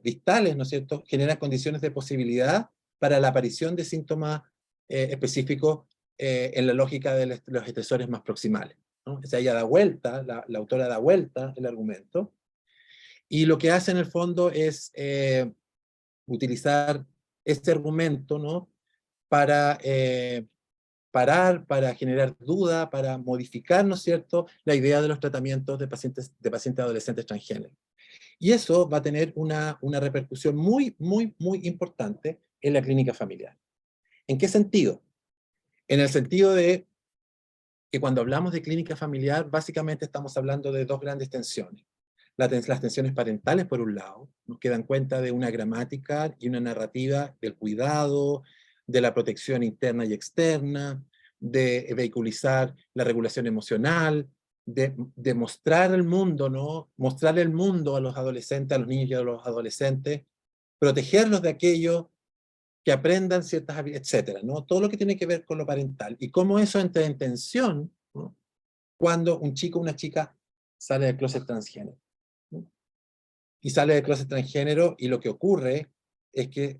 distales, ¿no es cierto?, generan condiciones de posibilidad para la aparición de síntomas específicos en la lógica de los estresores más proximales, ¿no? O sea, ella da vuelta, la autora da vuelta el argumento, y lo que hace en el fondo es utilizar este argumento, ¿no?, para para generar duda, para modificar, ¿no es cierto?, la idea de los tratamientos de pacientes adolescentes transgénero. Y eso va a tener una repercusión muy, muy, muy importante en la clínica familiar. ¿En qué sentido? En el sentido de que cuando hablamos de clínica familiar, básicamente estamos hablando de dos grandes tensiones. Las tensiones parentales, por un lado, ¿no?, que dan cuenta de una gramática y una narrativa del cuidado, de la protección interna y externa, de vehiculizar la regulación emocional, de mostrar el mundo, ¿no?, mostrar el mundo a los adolescentes, a los niños y a los adolescentes, protegerlos de aquello, que aprendan ciertas habilidades, etcétera, ¿no? Todo lo que tiene que ver con lo parental, y cómo eso entra en tensión, ¿no?, cuando un chico o una chica sale del closet transgénero, ¿no? Y sale del closet transgénero, y lo que ocurre es que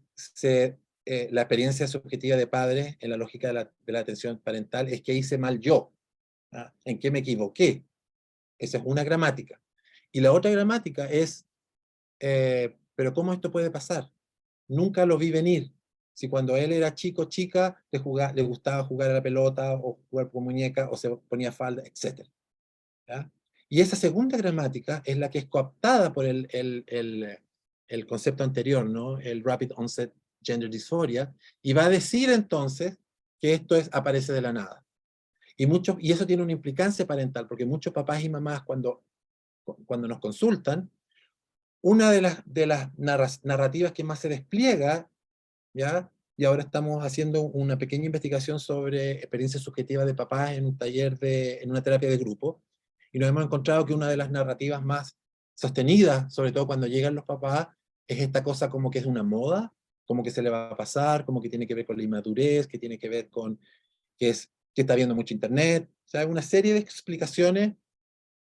la experiencia subjetiva de padres, en la lógica de la atención parental, es que hice mal yo, ¿ah? ¿En qué me equivoqué? Esa es una gramática. Y la otra gramática es, pero ¿cómo esto puede pasar? Nunca lo vi venir. Si cuando él era chico, chica, le gustaba jugar a la pelota, o jugar con muñeca, o se ponía falda, etc. ¿Ya? Y esa segunda gramática es la que es cooptada por el concepto anterior, ¿no?, el Rapid Onset Gender Dysphoria, y va a decir entonces que esto aparece de la nada. Y eso tiene una implicancia parental, porque muchos papás y mamás cuando nos consultan, una de las narrativas que más se despliega, ¿ya? Y ahora estamos haciendo una pequeña investigación sobre experiencia subjetiva de papás en un taller en una terapia de grupo, y nos hemos encontrado que una de las narrativas más sostenidas, sobre todo cuando llegan los papás, es esta cosa como que es una moda, como que se le va a pasar, como que tiene que ver con la inmadurez, que tiene que ver con que está viendo mucho internet, o sea, una serie de explicaciones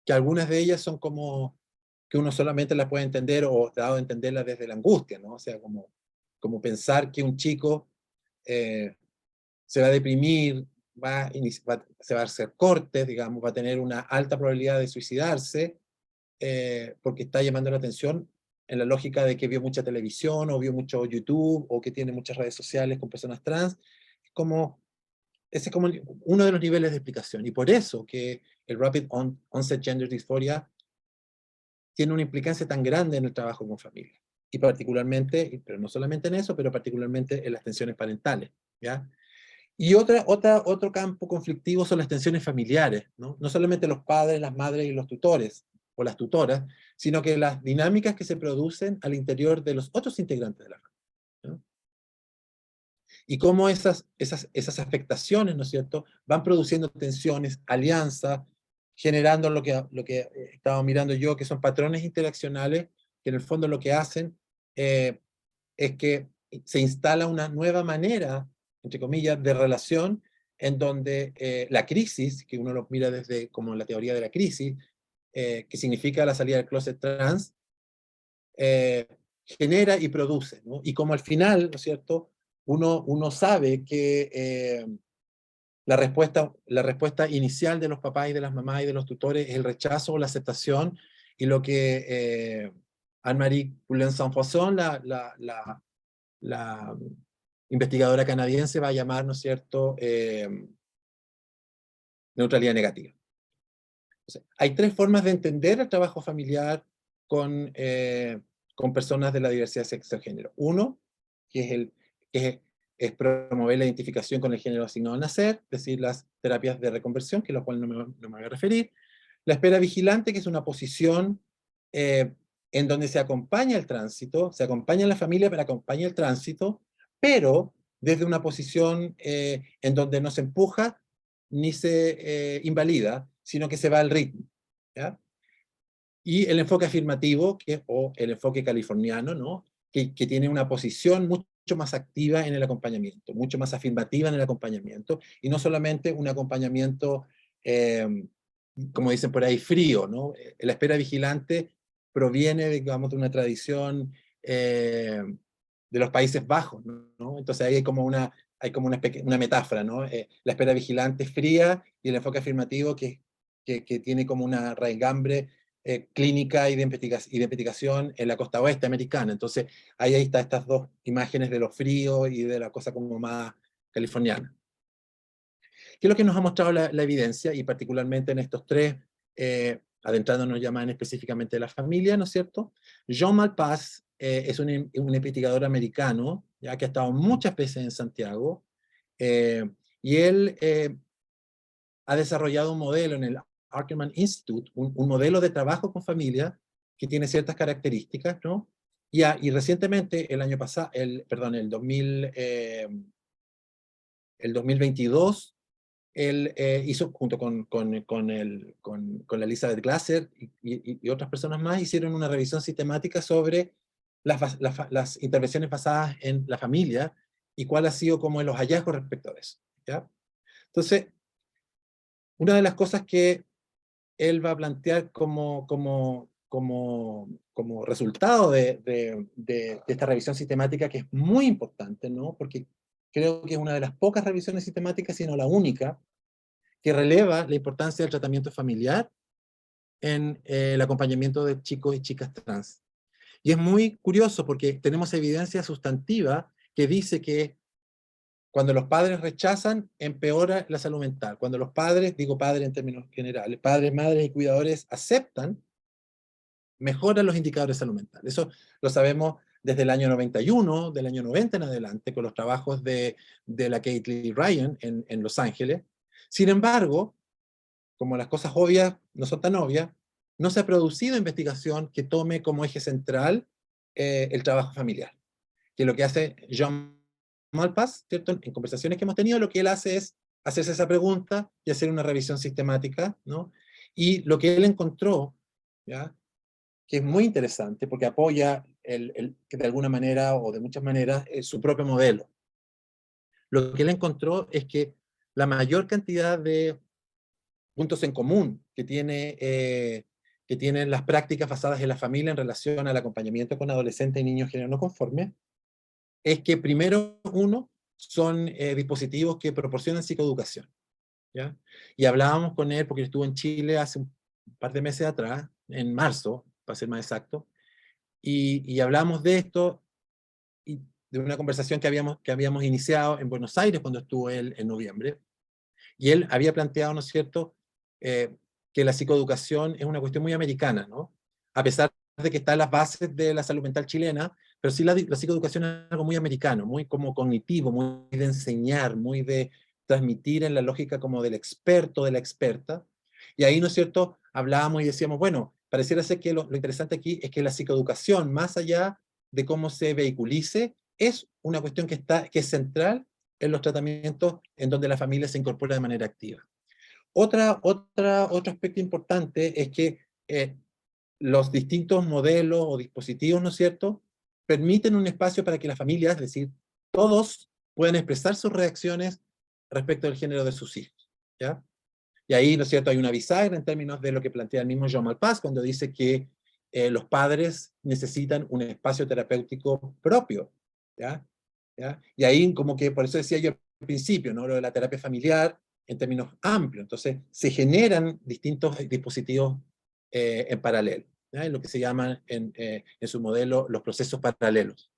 que algunas de ellas son como que uno solamente las puede entender, o dado a entenderlas desde la angustia, ¿no? O sea, como pensar que un chico se va a deprimir, se va a hacer cortes, digamos, va a tener una alta probabilidad de suicidarse, porque está llamando la atención en la lógica de que vio mucha televisión, o vio mucho YouTube, o que tiene muchas redes sociales con personas trans, como ese es como uno de los niveles de explicación. Y por eso que el Rapid Onset Gender Dysphoria tiene una implicancia tan grande en el trabajo con familia. Y particularmente, pero no solamente en eso, pero particularmente en las tensiones parentales, ¿ya? Y otro campo conflictivo son las tensiones familiares, ¿no? No solamente los padres, las madres y los tutores, o las tutoras, sino que las dinámicas que se producen al interior de los otros integrantes de la familia, ¿no? Y cómo esas afectaciones, ¿no es cierto?, van produciendo tensiones, alianzas, generando lo que estaba mirando yo, que son patrones interaccionales, que en el fondo lo que hacen es que se instala una nueva manera, entre comillas, de relación, en donde la crisis, que uno lo mira desde como la teoría de la crisis, que significa la salida del closet trans, eh, genera y produce, ¿no? Y como al final, ¿no es cierto?, uno sabe que la respuesta inicial de los papás y de las mamás y de los tutores es el rechazo o la aceptación, y lo que Anne-Marie Poulen-Sanfrançon, la investigadora canadiense, va a llamar, ¿no es cierto?, neutralidad negativa. Entonces, hay tres formas de entender el trabajo familiar con personas de la diversidad sexo-género. Uno, que es promover la identificación con el género asignado al nacer, es decir, las terapias de reconversión, que a lo cual no me voy a referir. La espera vigilante, que es una posición en donde se acompaña el tránsito, se acompaña a la familia, pero acompaña el tránsito, pero desde una posición en donde no se empuja ni se invalida, sino que se va al ritmo, ¿ya? Y el enfoque afirmativo, o el enfoque californiano, ¿no?, que tiene una posición mucho más activa en el acompañamiento, mucho más afirmativa en el acompañamiento, y no solamente un acompañamiento, como dicen por ahí, frío, ¿no? La espera vigilante proviene, digamos, de una tradición de los Países Bajos, ¿no? Entonces ahí hay como una metáfora, ¿no? La espera vigilante es fría, y el enfoque afirmativo que tiene como una raigambre clínica y de investigación en la costa oeste americana. Entonces, ahí está estas dos imágenes de lo frío y de la cosa como más californiana. ¿Qué es lo que nos ha mostrado la evidencia? Y particularmente en estos tres, adentrándonos ya más específicamente de la familia, ¿no es cierto? Jean Malpass es un investigador americano, ya que ha estado muchas veces en Santiago, eh, y él ha desarrollado un modelo en el Ackerman Institute, un modelo de trabajo con familia que tiene ciertas características, ¿no? Y recientemente, el año pasado, perdón, el 2022, él hizo, junto con la Elizabeth Glasser y otras personas más, hicieron una revisión sistemática sobre las intervenciones basadas en la familia y cuál ha sido como los hallazgos respecto a eso, ¿ya? Entonces, una de las cosas que él va a plantear como resultado de esta revisión sistemática, que es muy importante, ¿no?, porque creo que es una de las pocas revisiones sistemáticas, sino la única, que releva la importancia del tratamiento familiar en el acompañamiento de chicos y chicas trans. Y es muy curioso porque tenemos evidencia sustantiva que dice que cuando los padres rechazan, empeora la salud mental. Cuando los padres, digo padres en términos generales, padres, madres y cuidadores aceptan, mejoran los indicadores de salud mental. Eso lo sabemos desde el año 91, del año 90 en adelante, con los trabajos de la Kate Lee Ryan en Los Ángeles. Sin embargo, como las cosas obvias no son tan obvias, no se ha producido investigación que tome como eje central el trabajo familiar. Que lo que hace Jean Malpass, ¿cierto?, en conversaciones que hemos tenido, lo que él hace es hacerse esa pregunta y hacer una revisión sistemática, ¿no? Y lo que él encontró, ¿ya?, que es muy interesante porque apoya que de alguna manera o de muchas maneras su propio modelo. Lo que él encontró es que la mayor cantidad de puntos en común que tienen las prácticas basadas en la familia en relación al acompañamiento con adolescentes y niños género no conforme, es que primero, uno, son dispositivos que proporcionan psicoeducación, ¿ya? Y hablábamos con él, porque estuvo en Chile hace un par de meses atrás, en marzo, para ser más exacto, y hablamos de esto, y de una conversación que habíamos iniciado en Buenos Aires cuando estuvo él en noviembre, Y él había planteado, ¿no es cierto?, que la psicoeducación es una cuestión muy americana, ¿no? A pesar de que está en las bases de la salud mental chilena, pero sí la psicoeducación es algo muy americano, muy como cognitivo, muy de enseñar, muy de transmitir en la lógica como del experto, de la experta. Y ahí, ¿no es cierto?, hablábamos y decíamos, bueno, pareciera ser que lo interesante aquí es que la psicoeducación, más allá de cómo se vehiculice, es una cuestión que es central en los tratamientos en donde la familia se incorpora de manera activa. Otro aspecto importante es que los distintos modelos o dispositivos, ¿no es cierto?, permiten un espacio para que las familias, es decir, todos puedan expresar sus reacciones respecto del género de sus hijos, ¿ya? Y ahí, ¿no es cierto?, hay una bisagra en términos de lo que plantea el mismo Jean Malpass cuando dice que los padres necesitan un espacio terapéutico propio, ¿ya? ¿Ya? Y ahí como que, por eso decía yo al principio, ¿no?, lo de la terapia familiar en términos amplios. Entonces, se generan distintos dispositivos en paralelo, ¿ya?, en lo que se llaman en su modelo los procesos paralelos.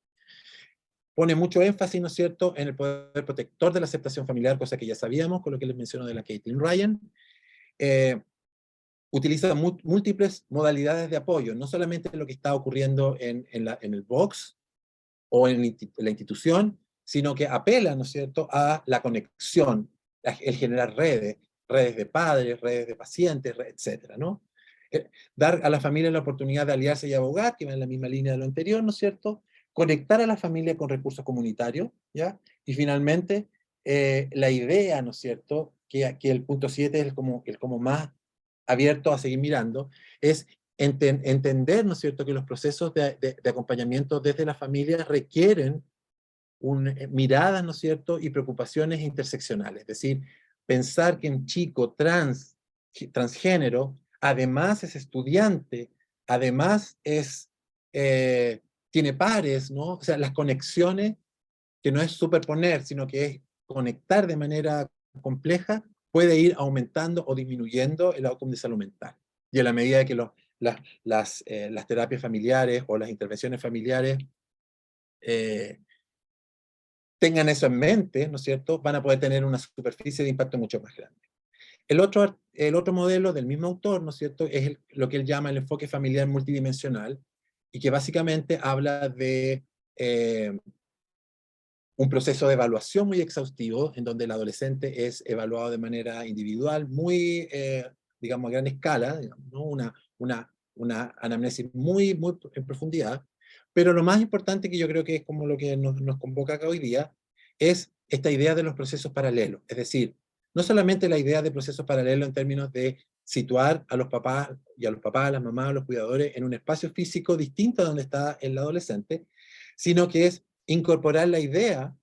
Pone mucho énfasis, ¿no es cierto?, en el poder protector de la aceptación familiar, cosa que ya sabíamos, con lo que les menciono de la Caitlin Ryan. Utiliza múltiples modalidades de apoyo, no solamente lo que está ocurriendo en el box o en la institución, sino que apela, ¿no es cierto?, a la conexión, el generar redes de padres, redes de pacientes, etcétera, ¿no? Dar a la familia la oportunidad de aliarse y abogar, que va en la misma línea de lo anterior, ¿no es cierto? Conectar a la familia con recursos comunitarios, ¿ya? Y finalmente, la idea, ¿no es cierto?, que el punto 7 es el como más abierto a seguir mirando, es entender, ¿no es cierto?, que los procesos de acompañamiento desde la familia requieren miradas, ¿no es cierto?, y preocupaciones interseccionales. Es decir, pensar que un chico transgénero, además es estudiante, además tiene pares, ¿no? O sea, las conexiones, que no es superponer, sino que es conectar de manera compleja, puede ir aumentando o disminuyendo el outcome de salud mental. Y a la medida que las terapias familiares o las intervenciones familiares tengan eso en mente, ¿no es cierto?, van a poder tener una superficie de impacto mucho más grande. El otro modelo del mismo autor, ¿no es cierto?, es lo que él llama el enfoque familiar multidimensional, y que básicamente habla de un proceso de evaluación muy exhaustivo, en donde el adolescente es evaluado de manera individual, muy, digamos, a gran escala, digamos, ¿no? Una anamnesis muy en profundidad, pero lo más importante, que yo creo que es como lo que nos convoca acá hoy día, es esta idea de los procesos paralelos. Es decir, no solamente la idea de procesos paralelos en términos de situar a los papás, a las mamás, a los cuidadores en un espacio físico distinto a donde está el adolescente, sino que es incorporar la idea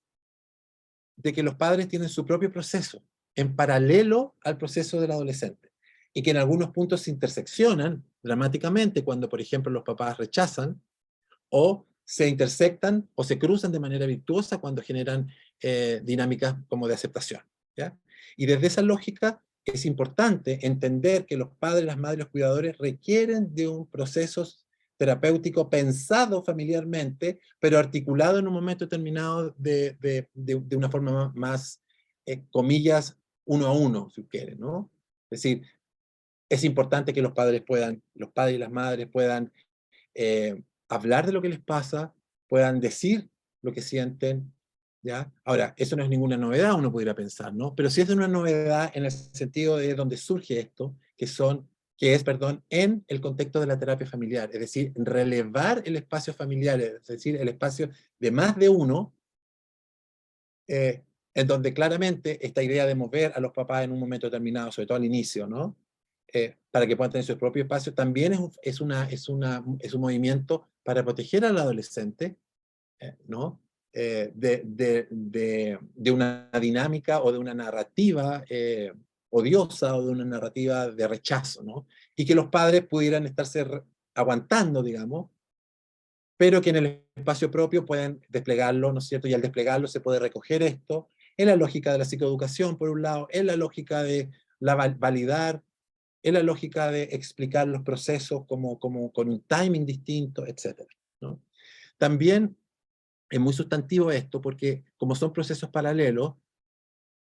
de que los padres tienen su propio proceso en paralelo al proceso del adolescente, y que en algunos puntos se interseccionan dramáticamente cuando, por ejemplo, los papás rechazan, o se intersectan o se cruzan de manera virtuosa cuando generan dinámicas como de aceptación, ¿ya? Y desde esa lógica es importante entender que los padres, las madres, los cuidadores requieren de un proceso terapéutico pensado familiarmente, pero articulado en un momento determinado de una forma más, comillas, uno a uno, si quieren, ¿no? Es decir, es importante que los padres y las madres puedan hablar de lo que les pasa, puedan decir lo que sienten, ¿ya? Ahora, eso no es ninguna novedad, uno pudiera pensar, ¿no? Pero sí es una novedad en el sentido de donde surge esto, perdón, en el contexto de la terapia familiar, es decir, relevar el espacio familiar, es decir, el espacio de más de uno, eh, en donde claramente esta idea de mover a los papás en un momento determinado, sobre todo al inicio, ¿no? Para que puedan tener su propio espacio, también es un movimiento para proteger al adolescente, ¿no? De una dinámica o de una narrativa odiosa, o de una narrativa de rechazo, ¿no? Y que los padres pudieran estarse aguantando, digamos, pero que en el espacio propio pueden desplegarlo, ¿no es cierto? Y al desplegarlo se puede recoger esto en la lógica de la psicoeducación, por un lado, en la lógica de validar, en la lógica de explicar los procesos como con un timing distinto, etcétera, ¿no? También es muy sustantivo esto porque, como son procesos paralelos,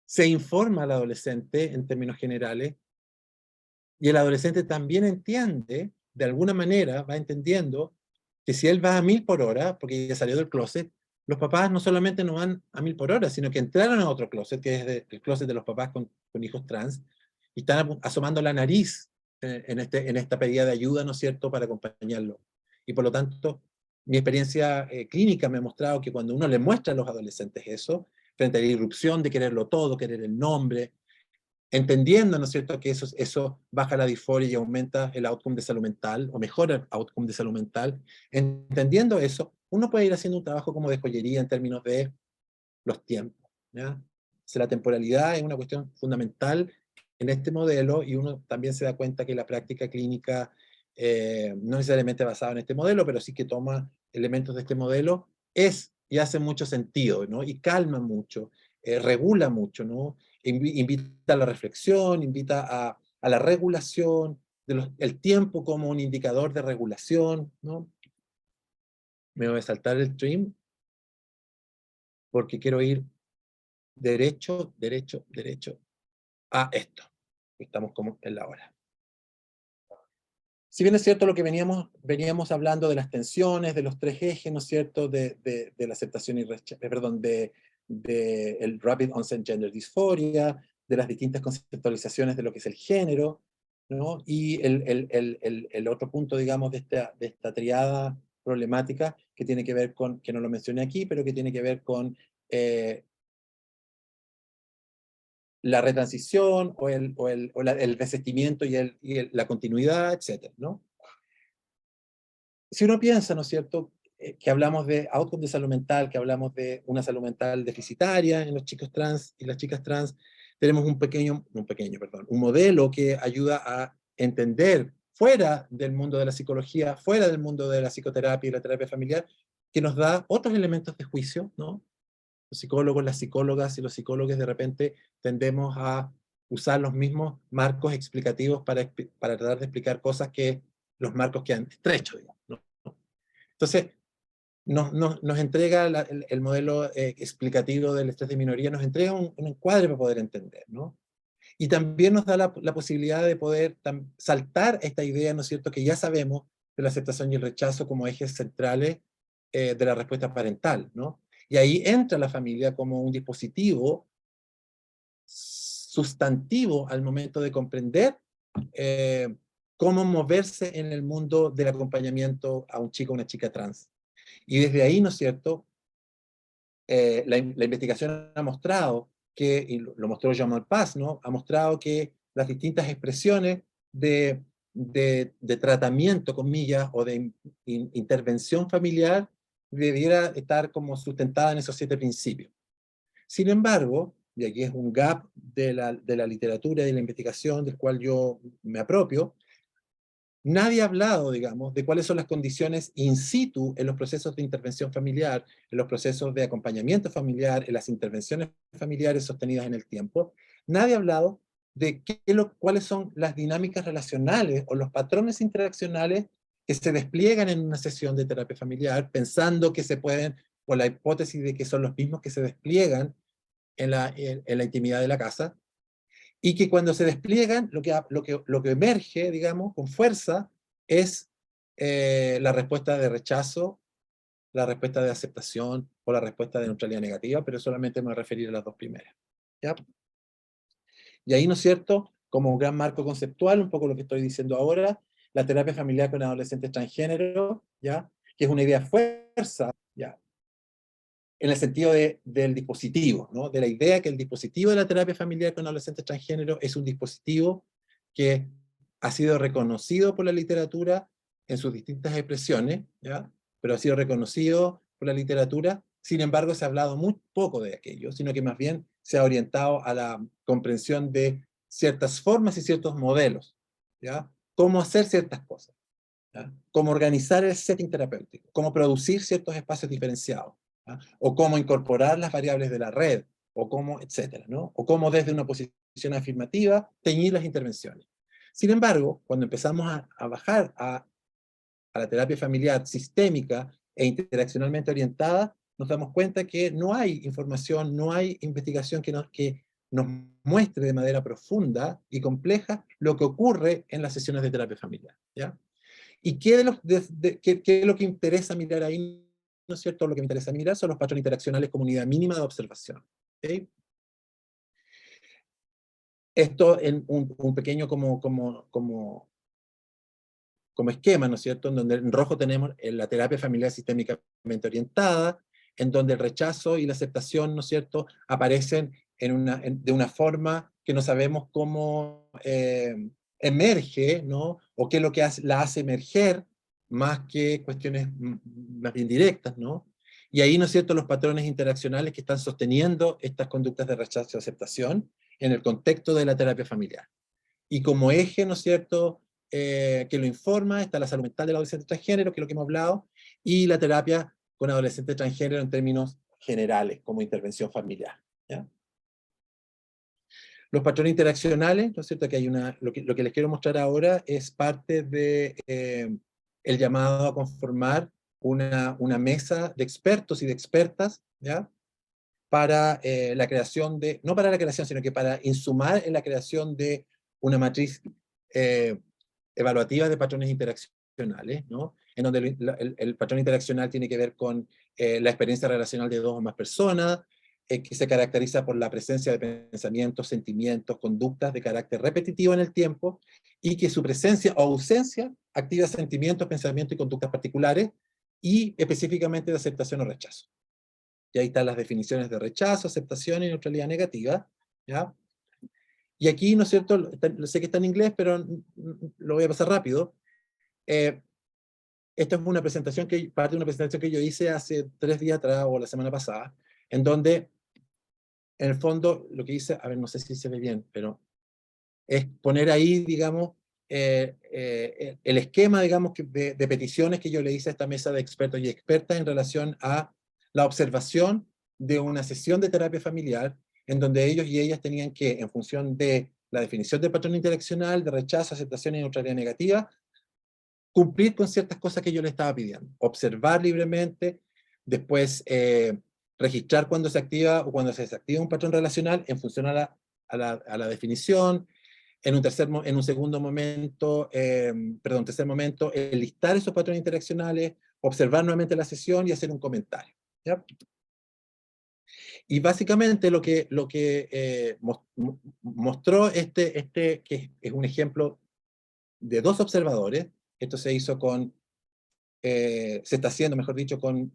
se informa al adolescente en términos generales, y el adolescente también entiende, de alguna manera, va entendiendo que si él va a 1000 por hora, porque ya salió del closet, los papás no solamente no van a 1000 por hora, sino que entraron a otro closet, que es el closet de los papás con hijos trans, y están asomando la nariz en esta pedida de ayuda, ¿no es cierto?, para acompañarlo. Y por lo tanto, mi experiencia clínica me ha mostrado que cuando uno le muestra a los adolescentes eso, frente a la irrupción de quererlo todo, querer el nombre, entendiendo, ¿no es cierto?, que eso baja la disforia y aumenta el outcome de salud mental, o mejora el outcome de salud mental, entendiendo eso, uno puede ir haciendo un trabajo como de joyería en términos de los tiempos, ¿ya? O sea, la temporalidad es una cuestión fundamental en este modelo, y uno también se da cuenta que la práctica clínica, no necesariamente basada en este modelo, pero sí que toma elementos de este modelo, es y hace mucho sentido, ¿no? Y calma mucho, regula mucho, ¿no? Invita a la reflexión, invita a la regulación, el tiempo como un indicador de regulación, ¿no? Me voy a saltar el stream porque quiero ir derecho, derecho, derecho a esto. Estamos como en la hora. Si bien es cierto lo que veníamos hablando de las tensiones, de los tres ejes, ¿no es cierto?, de la aceptación y rechazo, perdón, de el Rapid Onset Gender Dysphoria, de las distintas conceptualizaciones de lo que es el género, ¿no? Y el otro punto, digamos, de esta triada problemática que tiene que ver con, que no lo mencioné aquí, pero que tiene que ver con la retransición o el desistimiento y la continuidad, etcétera, ¿no? Si uno piensa, ¿no es cierto?, que hablamos de outcome de salud mental, que hablamos de una salud mental deficitaria en los chicos trans y las chicas trans, tenemos un modelo que ayuda a entender fuera del mundo de la psicología, fuera del mundo de la psicoterapia y la terapia familiar, que nos da otros elementos de juicio, ¿no? Los psicólogos, las psicólogas y los psicólogos de repente tendemos a usar los mismos marcos explicativos para tratar de explicar cosas que los marcos quedan estrechos, digamos, ¿no? Entonces, nos entrega el modelo explicativo del estrés de minoría, nos entrega un encuadre para poder entender, ¿no? Y también nos da la posibilidad de poder saltar esta idea, ¿no es cierto?, que ya sabemos de la aceptación y el rechazo como ejes centrales de la respuesta parental, ¿no? Y ahí entra la familia como un dispositivo sustantivo al momento de comprender cómo moverse en el mundo del acompañamiento a un chico o una chica trans. Y desde ahí, ¿no es cierto?, la investigación ha mostrado que, y lo mostró Jean Paz, ¿no?, ha mostrado que las distintas expresiones de tratamiento, comillas, o de intervención familiar debiera estar como sustentada en esos 7 principios. Sin embargo, y aquí es un gap de la literatura y de la investigación del cual yo me apropio, nadie ha hablado, digamos, de cuáles son las condiciones in situ en los procesos de intervención familiar, en los procesos de acompañamiento familiar, en las intervenciones familiares sostenidas en el tiempo. Nadie ha hablado de cuáles son las dinámicas relacionales o los patrones interaccionales que se despliegan en una sesión de terapia familiar, pensando que se pueden, o la hipótesis de que son los mismos que se despliegan en la intimidad de la casa, y que cuando se despliegan, lo que emerge, digamos, con fuerza, es la respuesta de rechazo, la respuesta de aceptación o la respuesta de neutralidad negativa, pero solamente me voy a referir a las dos primeras, ¿ya? Y ahí, ¿no es cierto?, como un gran marco conceptual, un poco lo que estoy diciendo ahora, la terapia familiar con adolescentes transgénero, ¿ya?, que es una idea fuerza, ¿ya?, en el sentido del dispositivo, ¿no?, de la idea que el dispositivo de la terapia familiar con adolescentes transgénero es un dispositivo que ha sido reconocido por la literatura en sus distintas expresiones, ¿ya?, pero ha sido reconocido por la literatura. Sin embargo, se ha hablado muy poco de aquello, sino que más bien se ha orientado a la comprensión de ciertas formas y ciertos modelos, ¿ya?, cómo hacer ciertas cosas, ¿ya?, cómo organizar el setting terapéutico, cómo producir ciertos espacios diferenciados, ¿ya?, o cómo incorporar las variables de la red, o cómo, etcétera, ¿no?, o cómo desde una posición afirmativa teñir las intervenciones. Sin embargo, cuando empezamos a bajar a la terapia familiar sistémica e interaccionalmente orientada, nos damos cuenta que no hay información, no hay investigación que nos muestre de manera profunda y compleja lo que ocurre en las sesiones de terapia familiar, ¿ya? ¿Y qué, qué es lo que interesa mirar ahí? ¿No es cierto? Lo que me interesa mirar son los patrones interaccionales como unidad mínima de observación. ¿Okay? Esto en un pequeño como esquema, ¿no es cierto? En donde en rojo tenemos la terapia familiar sistémicamente orientada, en donde el rechazo y la aceptación, ¿no es cierto?, aparecen de una forma que no sabemos cómo emerge, ¿no? O qué es lo que la hace emerger, más que cuestiones más bien directas, ¿no? Y ahí, ¿no es cierto?, los patrones interaccionales que están sosteniendo estas conductas de rechazo y aceptación en el contexto de la terapia familiar. Y como eje, ¿no es cierto?, que lo informa, está la salud mental del adolescente transgénero, que es lo que hemos hablado, y la terapia con adolescentes transgénero en términos generales, como intervención familiar, ¿ya? Los patrones interaccionales, ¿no es cierto?, que hay lo que les quiero mostrar ahora es parte de el llamado a conformar una mesa de expertos y de expertas, ¿ya?, para la creación no para la creación, sino que para insumar en la creación de una matriz eh, evaluativa de patrones interaccionales, ¿no? En donde el patrón interaccional tiene que ver con la experiencia relacional de dos o más personas, que se caracteriza por la presencia de pensamientos, sentimientos, conductas de carácter repetitivo en el tiempo, y que su presencia o ausencia activa sentimientos, pensamientos y conductas particulares, y específicamente de aceptación o rechazo. Y ahí están las definiciones de rechazo, aceptación y neutralidad negativa, ¿ya? Y aquí, ¿no es cierto?, sé que está en inglés, pero lo voy a pasar rápido. Esta es parte de una presentación que yo hice hace 3 días atrás, o la semana pasada, en donde, en el fondo, lo que hice, a ver, no sé si se ve bien, pero es poner ahí, digamos, el esquema, digamos, de peticiones que yo le hice a esta mesa de expertos y expertas en relación a la observación de una sesión de terapia familiar, en donde ellos y ellas tenían que, en función de la definición del patrón interaccional, de rechazo, aceptación y neutralidad negativa, cumplir con ciertas cosas que yo les estaba pidiendo. Observar libremente, después registrar cuando se activa o cuando se desactiva un patrón relacional en función a la definición. En un segundo momento, tercer momento, listar esos patrones interaccionales, observar nuevamente la sesión y hacer un comentario, ¿ya? Y básicamente lo que mostró que es un ejemplo de 2 observadores, esto se hizo se está haciendo, mejor dicho, con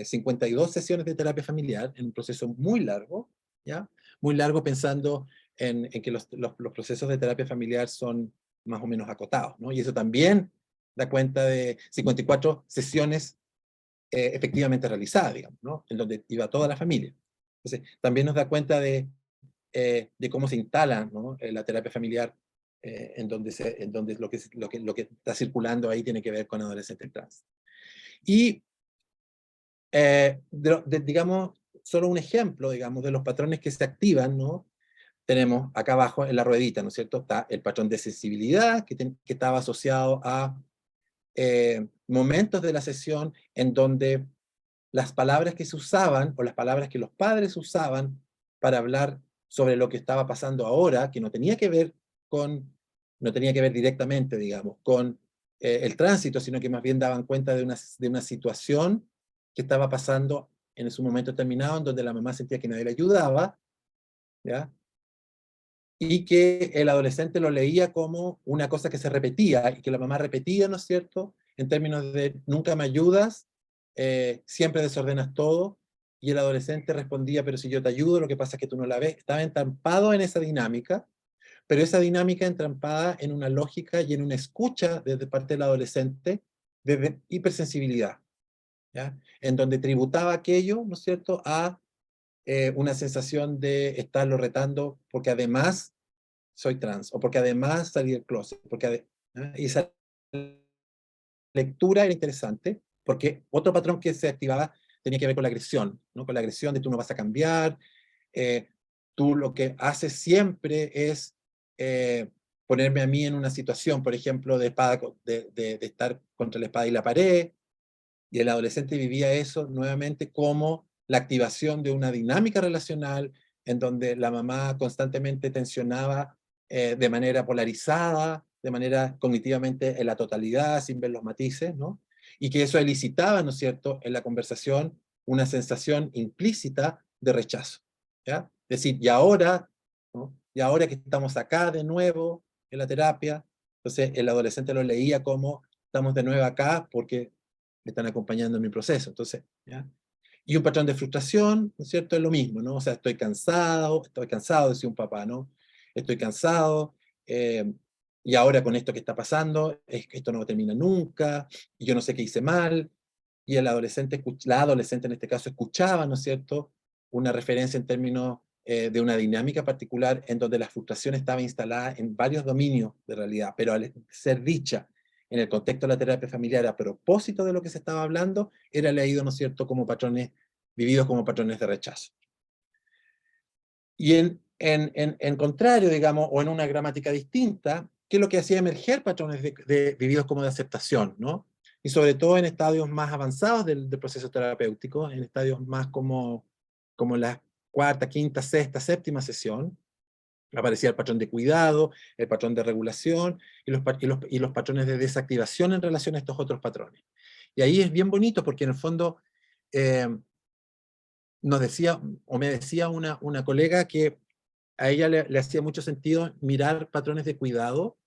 52 sesiones de terapia familiar, en un proceso muy largo, ¿ya? Muy largo pensando en que los procesos de terapia familiar son más o menos acotados, ¿no? Y eso también da cuenta de 54 sesiones efectivamente realizadas, digamos, ¿no? En donde iba toda la familia. Entonces, también nos da cuenta de cómo se instala, ¿no?, la terapia familiar, en donde lo que está circulando ahí tiene que ver con adolescentes trans. Y, digamos, solo un ejemplo, digamos, de los patrones que se activan, ¿no? Tenemos acá abajo en la ruedita, ¿no es cierto? Está el patrón de sensibilidad, que estaba asociado a momentos de la sesión en donde las palabras que se usaban, o las palabras que los padres usaban para hablar sobre lo que estaba pasando ahora, que no tenía que ver directamente, digamos, con el tránsito, sino que más bien daban cuenta de una situación que estaba pasando en su momento determinado, en donde la mamá sentía que nadie le ayudaba, ¿ya? Y que el adolescente lo leía como una cosa que se repetía, y que la mamá repetía, ¿no es cierto?, en términos de nunca me ayudas, siempre desordenas todo, y el adolescente respondía, pero si yo te ayudo, lo que pasa es que tú no la ves. Estaba entrampado en esa dinámica, pero esa dinámica entrampada en una lógica y en una escucha desde parte del adolescente, desde hipersensibilidad, ¿ya? En donde tributaba aquello, ¿no es cierto?, a una sensación de estarlo retando, porque además soy trans, o porque además salí del closet, ¿ah? Y esa lectura era interesante, porque otro patrón que se activaba tenía que ver con la agresión, ¿no? Con la agresión de tú no vas a cambiar, eh, tú lo que haces siempre es eh, ponerme a mí en una situación, por ejemplo, de estar contra la espada y la pared, y el adolescente vivía eso nuevamente como la activación de una dinámica relacional en donde la mamá constantemente tensionaba de manera polarizada, de manera cognitivamente en la totalidad, sin ver los matices, ¿no? Y que eso elicitaba, ¿no es cierto?, en la conversación una sensación implícita de rechazo, ¿ya? Es decir, y ahora, ¿no? Y ahora que estamos acá de nuevo en la terapia, entonces el adolescente lo leía como estamos de nuevo acá porque me están acompañando en mi proceso. Entonces, ¿ya? Y un patrón de frustración, ¿no es cierto? Es lo mismo, ¿no? O sea, estoy cansado, decía un papá, ¿no? Estoy cansado, y ahora con esto que está pasando, es que esto no termina nunca, y yo no sé qué hice mal, y el adolescente, la adolescente en este caso, escuchaba, ¿no es cierto?, una referencia en términos de una dinámica particular en donde la frustración estaba instalada en varios dominios de realidad, pero al ser dicha en el contexto de la terapia familiar a propósito de lo que se estaba hablando, era leído, ¿no es cierto?, como patrones, vividos como patrones de rechazo. Y en contrario, digamos, o en una gramática distinta, ¿qué es lo que hacía emerger patrones vividos como de aceptación, ¿no? Y sobre todo en estadios más avanzados del proceso terapéutico, en estadios más como la cuarta, quinta, sexta, séptima sesión, aparecía el patrón de cuidado, el patrón de regulación y los patrones de desactivación en relación a estos otros patrones. Y ahí es bien bonito porque en el fondo eh, nos decía, o me decía una colega que a ella le hacía mucho sentido mirar patrones de cuidado.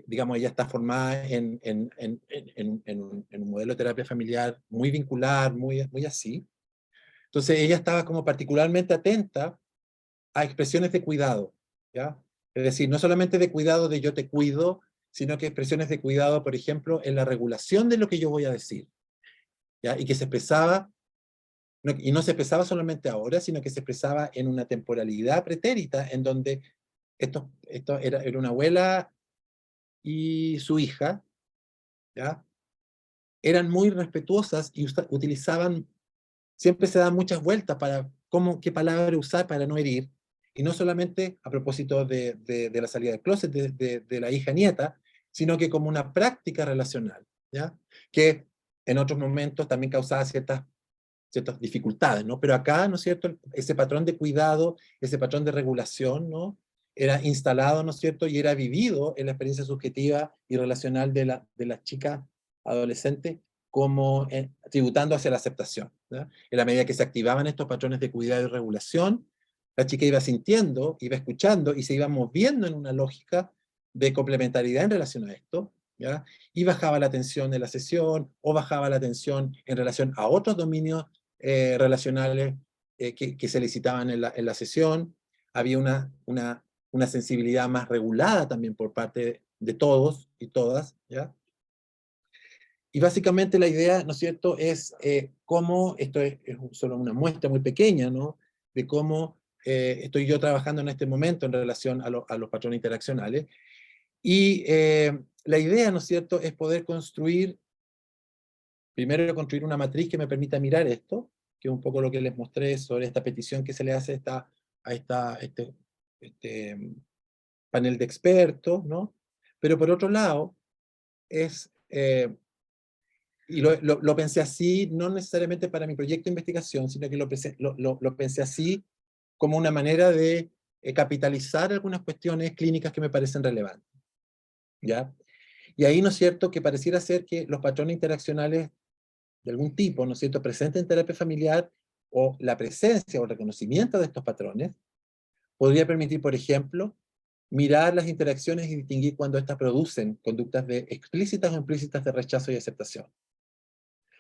Digamos, ella está formada en un modelo de terapia familiar muy vincular, muy así. Entonces ella estaba como particularmente atenta a expresiones de cuidado, ¿ya? Es decir, no solamente de cuidado de yo te cuido, sino que expresiones de cuidado, por ejemplo, en la regulación de lo que yo voy a decir, ¿ya? Y que se expresaba, y no se expresaba solamente ahora, sino que se expresaba en una temporalidad pretérita, en donde esto era una abuela y su hija, ¿ya? Eran muy respetuosas y utilizaban, siempre se dan muchas vueltas para qué palabra usar para no herir, y no solamente a propósito de la salida del closet de la hija nieta, sino que como una práctica relacional, ¿ya? Que en otros momentos también causaba ciertas dificultades, ¿no? Pero acá, ¿no es cierto?, ese patrón de cuidado, ese patrón de regulación, ¿no?, era instalado, ¿no es cierto?, y era vivido en la experiencia subjetiva y relacional de la chica adolescente como tributando hacia la aceptación, ¿ya? En la medida que se activaban estos patrones de cuidado y regulación, la chica iba sintiendo, iba escuchando y se iba moviendo en una lógica de complementariedad en relación a esto, ¿ya? Y bajaba la tensión de la sesión o bajaba la tensión en relación a otros dominios relacionales que se licitaban en la sesión. Había una sensibilidad más regulada también por parte de todos y todas, ¿ya? Y básicamente la idea, ¿no es cierto?, es cómo, esto es solo una muestra muy pequeña, ¿no?, de cómo estoy yo trabajando en este momento en relación a los patrones interaccionales. Y la idea, ¿no es cierto?, es poder primero construir una matriz que me permita mirar esto, que es un poco lo que les mostré sobre esta petición que se le hace este panel de expertos, ¿no? Pero por otro lado, y lo pensé así, no necesariamente para mi proyecto de investigación, sino que lo pensé así como una manera de capitalizar algunas cuestiones clínicas que me parecen relevantes, ¿ya? Y ahí, ¿no es cierto?, que pareciera ser que los patrones interaccionales de algún tipo, ¿no es cierto?, presentes en terapia familiar, o la presencia o el reconocimiento de estos patrones, podría permitir, por ejemplo, mirar las interacciones y distinguir cuando éstas producen conductas explícitas o implícitas de rechazo y aceptación.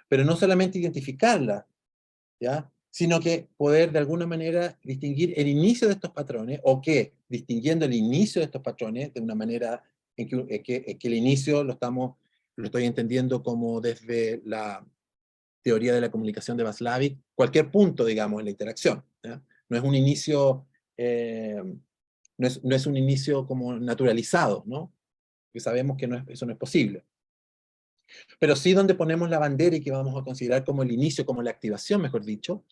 Pero no solamente identificarlas, ¿ya?, sino que poder de alguna manera distinguir el inicio de estos patrones, o que, distinguiendo el inicio de estos patrones de una manera en que el inicio lo estoy entendiendo como desde la teoría de la comunicación de Václavic, cualquier punto, digamos, en la interacción, ¿ya? No es un inicio, no es un inicio como naturalizado, ¿no? Que sabemos que eso no es posible. Pero sí donde ponemos la bandera y que vamos a considerar como el inicio, como la activación, mejor dicho,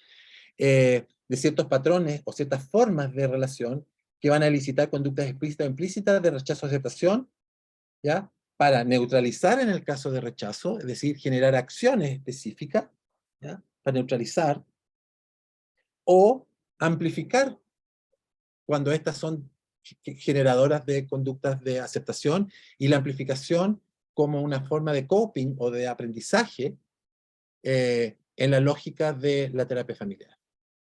de ciertos patrones o ciertas formas de relación que van a elicitar conductas explícitas o implícitas de rechazo o aceptación, ¿ya? Para neutralizar en el caso de rechazo, es decir, generar acciones específicas, ¿ya?, para neutralizar, o amplificar cuando estas son generadoras de conductas de aceptación, y la amplificación como una forma de coping o de aprendizaje en la lógica de la terapia familiar.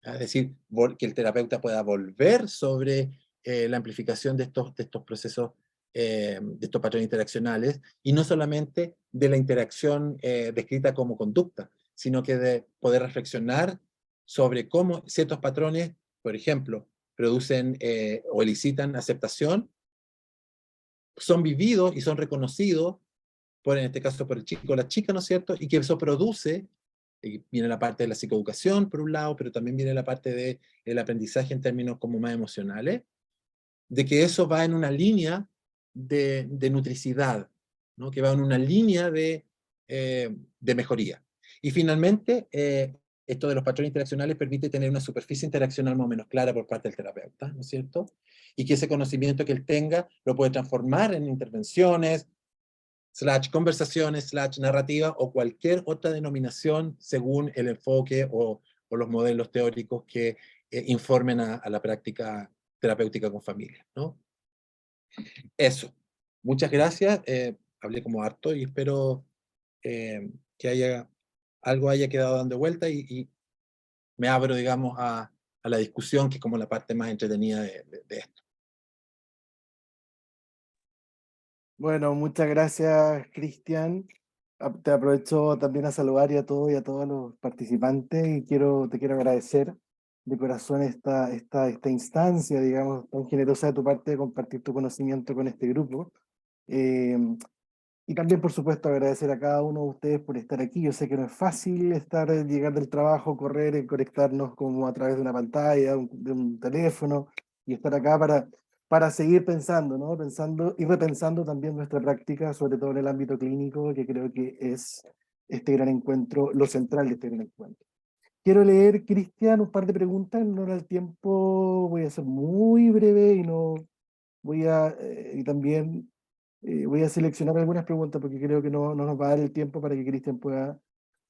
Es decir, que el terapeuta pueda volver sobre la amplificación de estos procesos, de estos patrones interaccionales, y no solamente de la interacción descrita como conducta, sino que de poder reflexionar sobre cómo ciertos patrones, por ejemplo, producen o elicitan aceptación, son vividos y son reconocidos por, en este caso, por el chico o la chica, ¿no es cierto? Y que eso produce, y viene la parte de la psicoeducación, por un lado, pero también viene la parte del aprendizaje en términos como más emocionales, de que eso va en una línea de nutricidad, ¿no? Que va en una línea de mejoría. Y finalmente, esto de los patrones interaccionales permite tener una superficie interaccional más o menos clara por parte del terapeuta, ¿no es cierto? Y que ese conocimiento que él tenga lo puede transformar en intervenciones, / conversaciones, / narrativa, o cualquier otra denominación según el enfoque o los modelos teóricos que informen a la práctica terapéutica con familia, ¿no? Eso. Muchas gracias. Hablé como harto y espero que algo haya quedado dando vuelta, y me abro, digamos, a la discusión, que es como la parte más entretenida de esto. Bueno, muchas gracias, Cristian. Te aprovecho también a saludar a todos y a todos los participantes, y te quiero agradecer de corazón esta instancia, digamos, tan generosa de tu parte de compartir tu conocimiento con este grupo. Eh, y también, por supuesto, agradecer a cada uno de ustedes por estar aquí. Yo sé que no es fácil llegar del trabajo, correr y conectarnos como a través de una pantalla, de un teléfono, y estar acá para seguir pensando, ¿no? Pensando y repensando también nuestra práctica, sobre todo en el ámbito clínico, que creo que es este gran encuentro, lo central de este gran encuentro. Quiero leer, Cristian, un par de preguntas, no era el tiempo, voy a ser muy breve y no y también voy a seleccionar algunas preguntas porque creo que no nos va a dar el tiempo para que Cristian pueda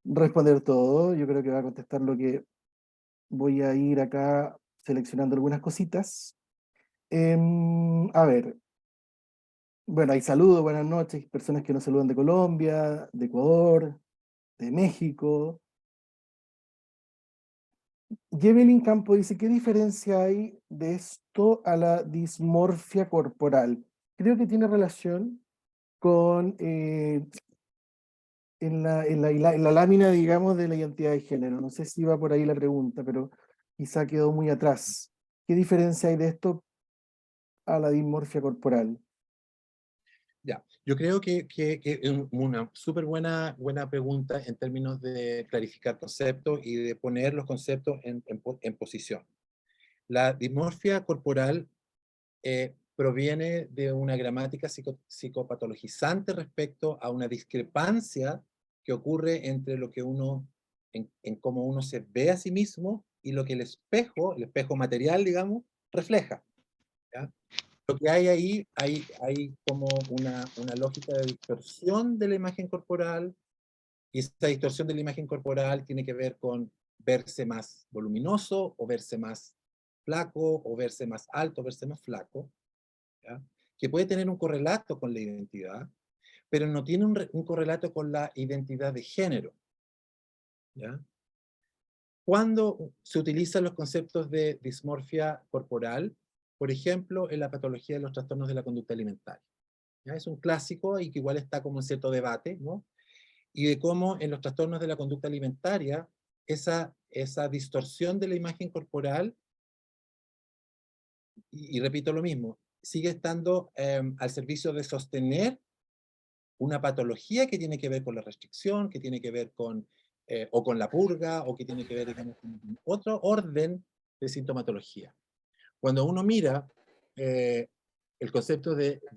responder todo. Yo creo que va a contestar lo que voy a ir acá seleccionando algunas cositas. A ver, bueno, hay saludos, buenas noches, personas que nos saludan de Colombia, de Ecuador, de México. Jevelin Campo dice, ¿qué diferencia hay de esto a la dismorfia corporal? Creo que tiene relación con en la lámina, digamos, de la identidad de género. No sé si va por ahí la pregunta, pero quizá quedó muy atrás. ¿Qué diferencia hay de esto a la dismorfia corporal? Ya, yo creo que es una súper buena pregunta en términos de clarificar conceptos y de poner los conceptos en posición. La dismorfia corporal proviene de una gramática psicopatologizante respecto a una discrepancia que ocurre entre lo que en cómo uno se ve a sí mismo, y lo que el espejo material, digamos, refleja, ¿ya? Lo que hay ahí, hay como una lógica de distorsión de la imagen corporal, y esa distorsión de la imagen corporal tiene que ver con verse más voluminoso, o verse más flaco, o verse más alto, o verse más flaco, ¿ya? Que puede tener un correlato con la identidad, pero no tiene un correlato con la identidad de género, ¿ya? Cuando se utilizan los conceptos de dismorfia corporal, por ejemplo, en la patología de los trastornos de la conducta alimentaria, ¿ya? Es un clásico y que igual está como en cierto debate, ¿no? Y de cómo en los trastornos de la conducta alimentaria, esa distorsión de la imagen corporal, y repito lo mismo, sigue estando al servicio de sostener una patología que tiene que ver con la restricción, que tiene que ver con, o con la purga, o que tiene que ver, digamos, con otro orden de sintomatología. Cuando uno mira el concepto de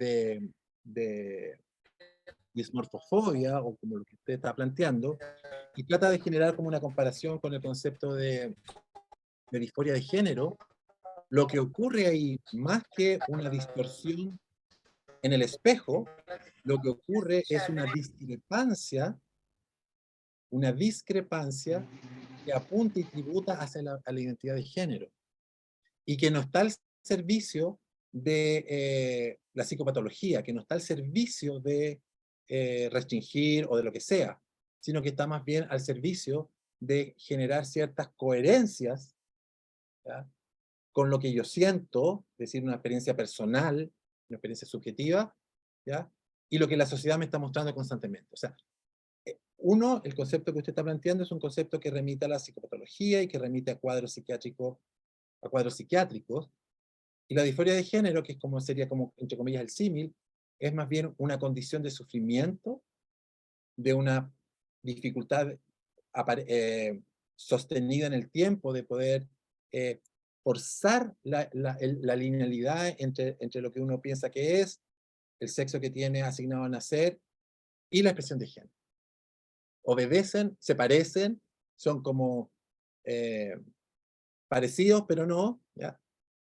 dismorfofobia, o como lo que usted está planteando, y trata de generar como una comparación con el concepto de disforia de género, lo que ocurre ahí, más que una distorsión en el espejo, lo que ocurre es una discrepancia que apunta y tributa hacia a la identidad de género, y que no está al servicio de la psicopatología, que no está al servicio de restringir o de lo que sea, sino que está más bien al servicio de generar ciertas coherencias, ¿ya?, con lo que yo siento, es decir, una experiencia personal, una experiencia subjetiva, ¿ya?, y lo que la sociedad me está mostrando constantemente. O sea, uno, el concepto que usted está planteando es un concepto que remite a la psicopatología y que remite a cuadros psiquiátricos, y la disforia de género, que es como sería como, entre comillas, el símil, es más bien una condición de sufrimiento, de una dificultad sostenida en el tiempo, de poder eh, forzar la linealidad entre lo que uno piensa que es, el sexo que tiene asignado a nacer, y la expresión de género. Obedecen, se parecen, son como eh, parecidos, pero no, ¿ya?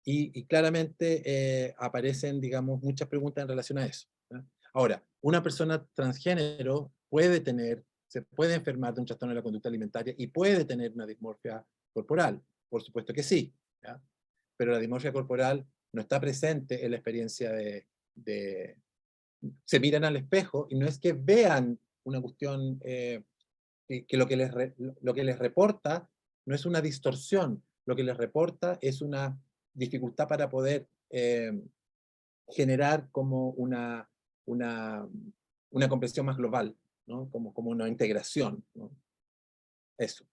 Y claramente aparecen, digamos, muchas preguntas en relación a eso, ¿ya? Ahora, una persona transgénero se puede enfermar de un trastorno de la conducta alimentaria y puede tener una dismorfia corporal, por supuesto que sí, ¿ya? Pero la dismorfia corporal no está presente en la experiencia se miran al espejo y no es que vean una cuestión que lo que les reporta no es una distorsión, lo que les reporta es una dificultad para poder generar como una, una comprensión más global, ¿no? Como una integración, ¿no? Eso.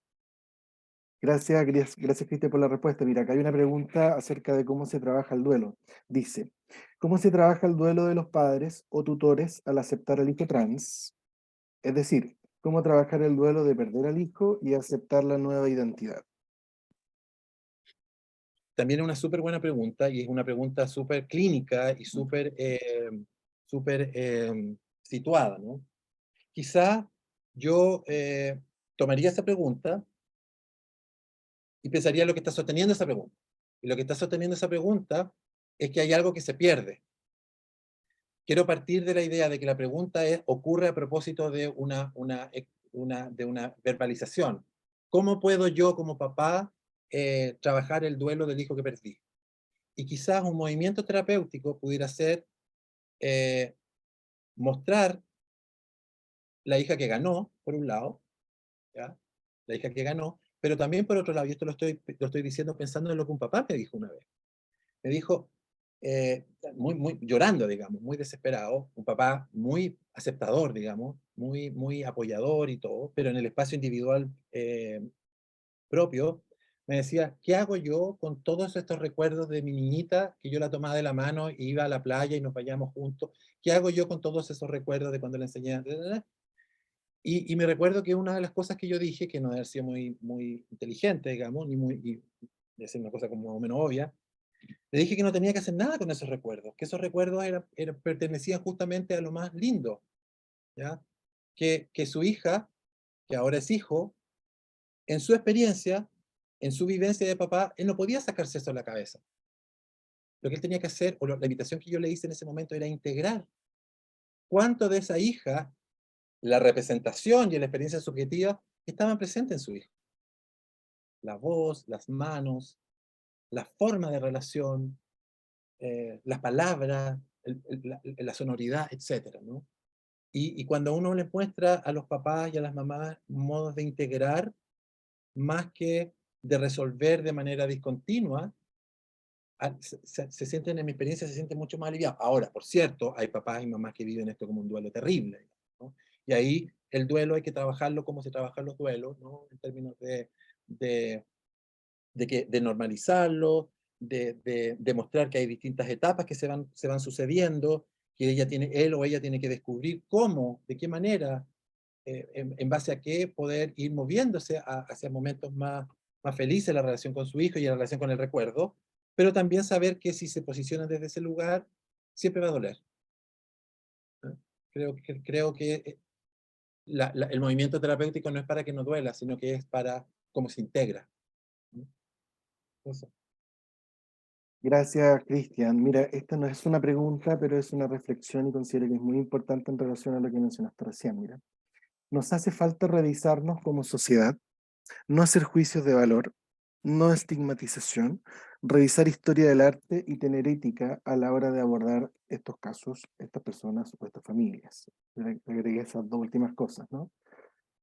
Gracias, Cristian, por la respuesta. Mira, acá hay una pregunta acerca de cómo se trabaja el duelo. Dice, ¿cómo se trabaja el duelo de los padres o tutores al aceptar al hijo trans? Es decir, ¿cómo trabajar el duelo de perder al hijo y aceptar la nueva identidad? También es una súper buena pregunta y es una pregunta súper clínica y súper situada, ¿no? Quizá yo tomaría esa pregunta y pensaría en lo que está sosteniendo esa pregunta. Y lo que está sosteniendo esa pregunta es que hay algo que se pierde. Quiero partir de la idea de que la pregunta ocurre a propósito de una verbalización. ¿Cómo puedo yo como papá trabajar el duelo del hijo que perdí? Y quizás un movimiento terapéutico pudiera ser eh, mostrar la hija que ganó, por un lado, ¿ya? La hija que ganó, pero también por otro lado, y esto lo estoy diciendo pensando en lo que un papá me dijo una vez. Me dijo, muy llorando, digamos, muy desesperado, un papá muy aceptador, digamos, muy apoyador y todo, pero en el espacio individual propio, me decía, ¿qué hago yo con todos estos recuerdos de mi niñita, que yo la tomaba de la mano, e iba a la playa y nos vayamos juntos? ¿Qué hago yo con todos esos recuerdos de cuando le enseñé? Y me recuerdo que una de las cosas que yo dije, que no debe haber sido muy inteligente, digamos, ni y decir una cosa como más o menos obvia, le dije que no tenía que hacer nada con esos recuerdos, que esos recuerdos pertenecían justamente a lo más lindo, ¿ya? Que su hija, que ahora es hijo, en su experiencia, en su vivencia de papá, él no podía sacarse eso de la cabeza. Lo que él tenía que hacer, o la invitación que yo le hice en ese momento era integrar cuánto de esa hija, la representación y la experiencia subjetiva, estaban presentes en su hijo. La voz, las manos, la forma de relación, las palabras, la sonoridad, etcétera, ¿no? Y cuando uno le muestra a los papás y a las mamás modos de integrar, más que de resolver de manera discontinua, se sienten, en mi experiencia, se sienten mucho más aliviados. Ahora, por cierto, hay papás y mamás que viven esto como un duelo terrible, ¿no? Y ahí el duelo hay que trabajarlo como se trabajan los duelos, ¿no? En términos de, de normalizarlo, de mostrar que hay distintas etapas que se van sucediendo, que él o ella tiene que descubrir cómo, de qué manera, en base a qué poder ir moviéndose hacia momentos más felices en la relación con su hijo y en la relación con el recuerdo, pero también saber que si se posicionan desde ese lugar, siempre va a doler, ¿no? Creo que el movimiento terapéutico no es para que no duela, sino que es para cómo se integra, ¿no? Eso. Gracias, Cristian. Mira, esta no es una pregunta, pero es una reflexión y considero que es muy importante en relación a lo que mencionaste recién. Mira, nos hace falta revisarnos como sociedad, no hacer juicios de valor, no estigmatización, revisar historia del arte y tener ética a la hora de abordar estos casos, estas personas o estas familias. Agregué esas dos últimas cosas, ¿no?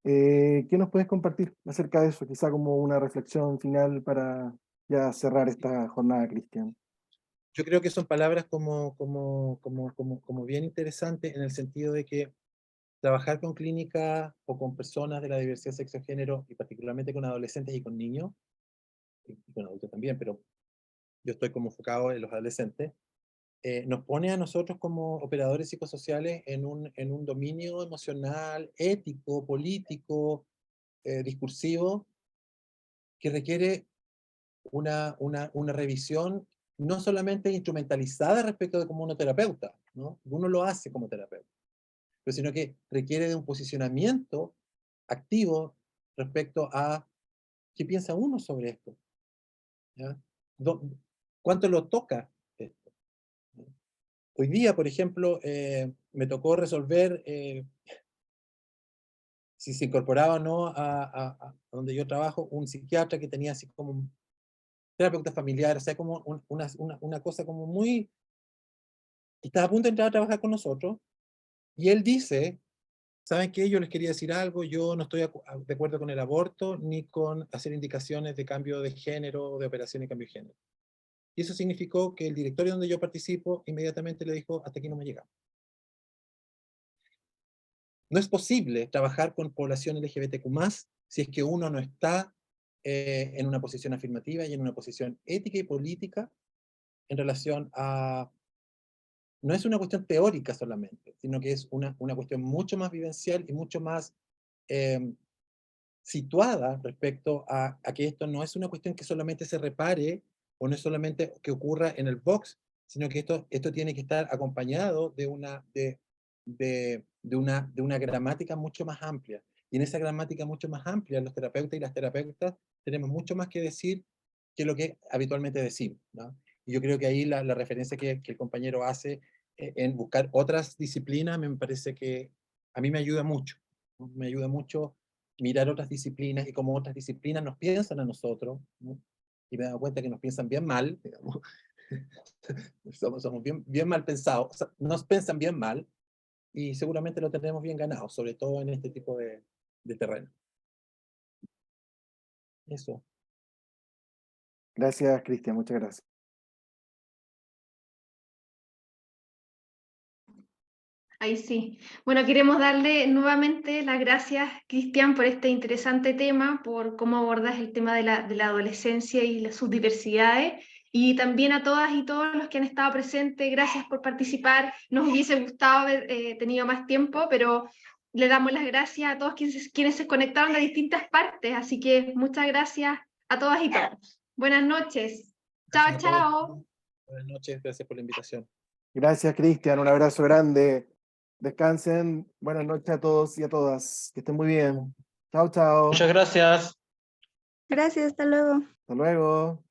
¿Qué nos puedes compartir acerca de eso? Quizá como una reflexión final para ya cerrar esta jornada, Cristian. Yo creo que son palabras como bien interesantes en el sentido de que trabajar con clínicas o con personas de la diversidad sexo-género, y particularmente con adolescentes y con niños, y con adultos también, pero yo estoy como enfocado en los adolescentes, nos pone a nosotros como operadores psicosociales en un dominio emocional, ético, político, discursivo, que requiere una revisión no solamente instrumentalizada respecto de como uno terapeuta, ¿no? Uno lo hace como terapeuta, pero sino que requiere de un posicionamiento activo respecto a qué piensa uno sobre esto, ¿ya? ¿Dó- ¿Cuánto lo toca esto? Hoy día, por ejemplo, me tocó resolver si se incorporaba o no a donde yo trabajo un psiquiatra que tenía así como un terapeuta familiar, o sea, como una cosa como muy... Estaba a punto de entrar a trabajar con nosotros, y él dice, ¿saben qué? Yo les quería decir algo, yo no estoy de acuerdo con el aborto, ni con hacer indicaciones de cambio de género o de operación de cambio de género. Y eso significó que el directorio donde yo participo inmediatamente le dijo, hasta aquí no me llegamos. No es posible trabajar con población LGBTQ+, si es que uno no está en una posición afirmativa y en una posición ética y política en relación a... No es una cuestión teórica solamente, sino que es una cuestión mucho más vivencial y mucho más eh, situada respecto a que esto no es una cuestión que solamente se repare o no es solamente que ocurra en el box, sino que esto tiene que estar acompañado de una gramática mucho más amplia. Y en esa gramática mucho más amplia, los terapeutas y las terapeutas tenemos mucho más que decir que lo que habitualmente decimos, ¿no? Y yo creo que ahí la referencia que el compañero hace en buscar otras disciplinas me parece que a mí me ayuda mucho, ¿no? Me ayuda mucho mirar otras disciplinas y cómo otras disciplinas nos piensan a nosotros, ¿no? Y me he dado cuenta que nos piensan bien mal, digamos. Somos bien mal pensados, o sea, nos piensan bien mal, y seguramente lo tenemos bien ganado, sobre todo en este tipo de terreno. Eso. Gracias, Cristian, muchas gracias. Ahí sí. Bueno, queremos darle nuevamente las gracias, Cristian, por este interesante tema, por cómo abordas el tema de la adolescencia y sus diversidades, y también a todas y todos los que han estado presentes, gracias por participar. Nos hubiese gustado haber tenido más tiempo, pero le damos las gracias a todos quienes se conectaron de distintas partes, así que muchas gracias a todas y todos. Buenas noches. Chao, Gracias a todos. chao. Buenas noches, gracias por la invitación. Gracias, Cristian, un abrazo grande. Descansen. Buenas noches a todos y a todas. Que estén muy bien. Chao, chao. Muchas gracias. Gracias, hasta luego. Hasta luego.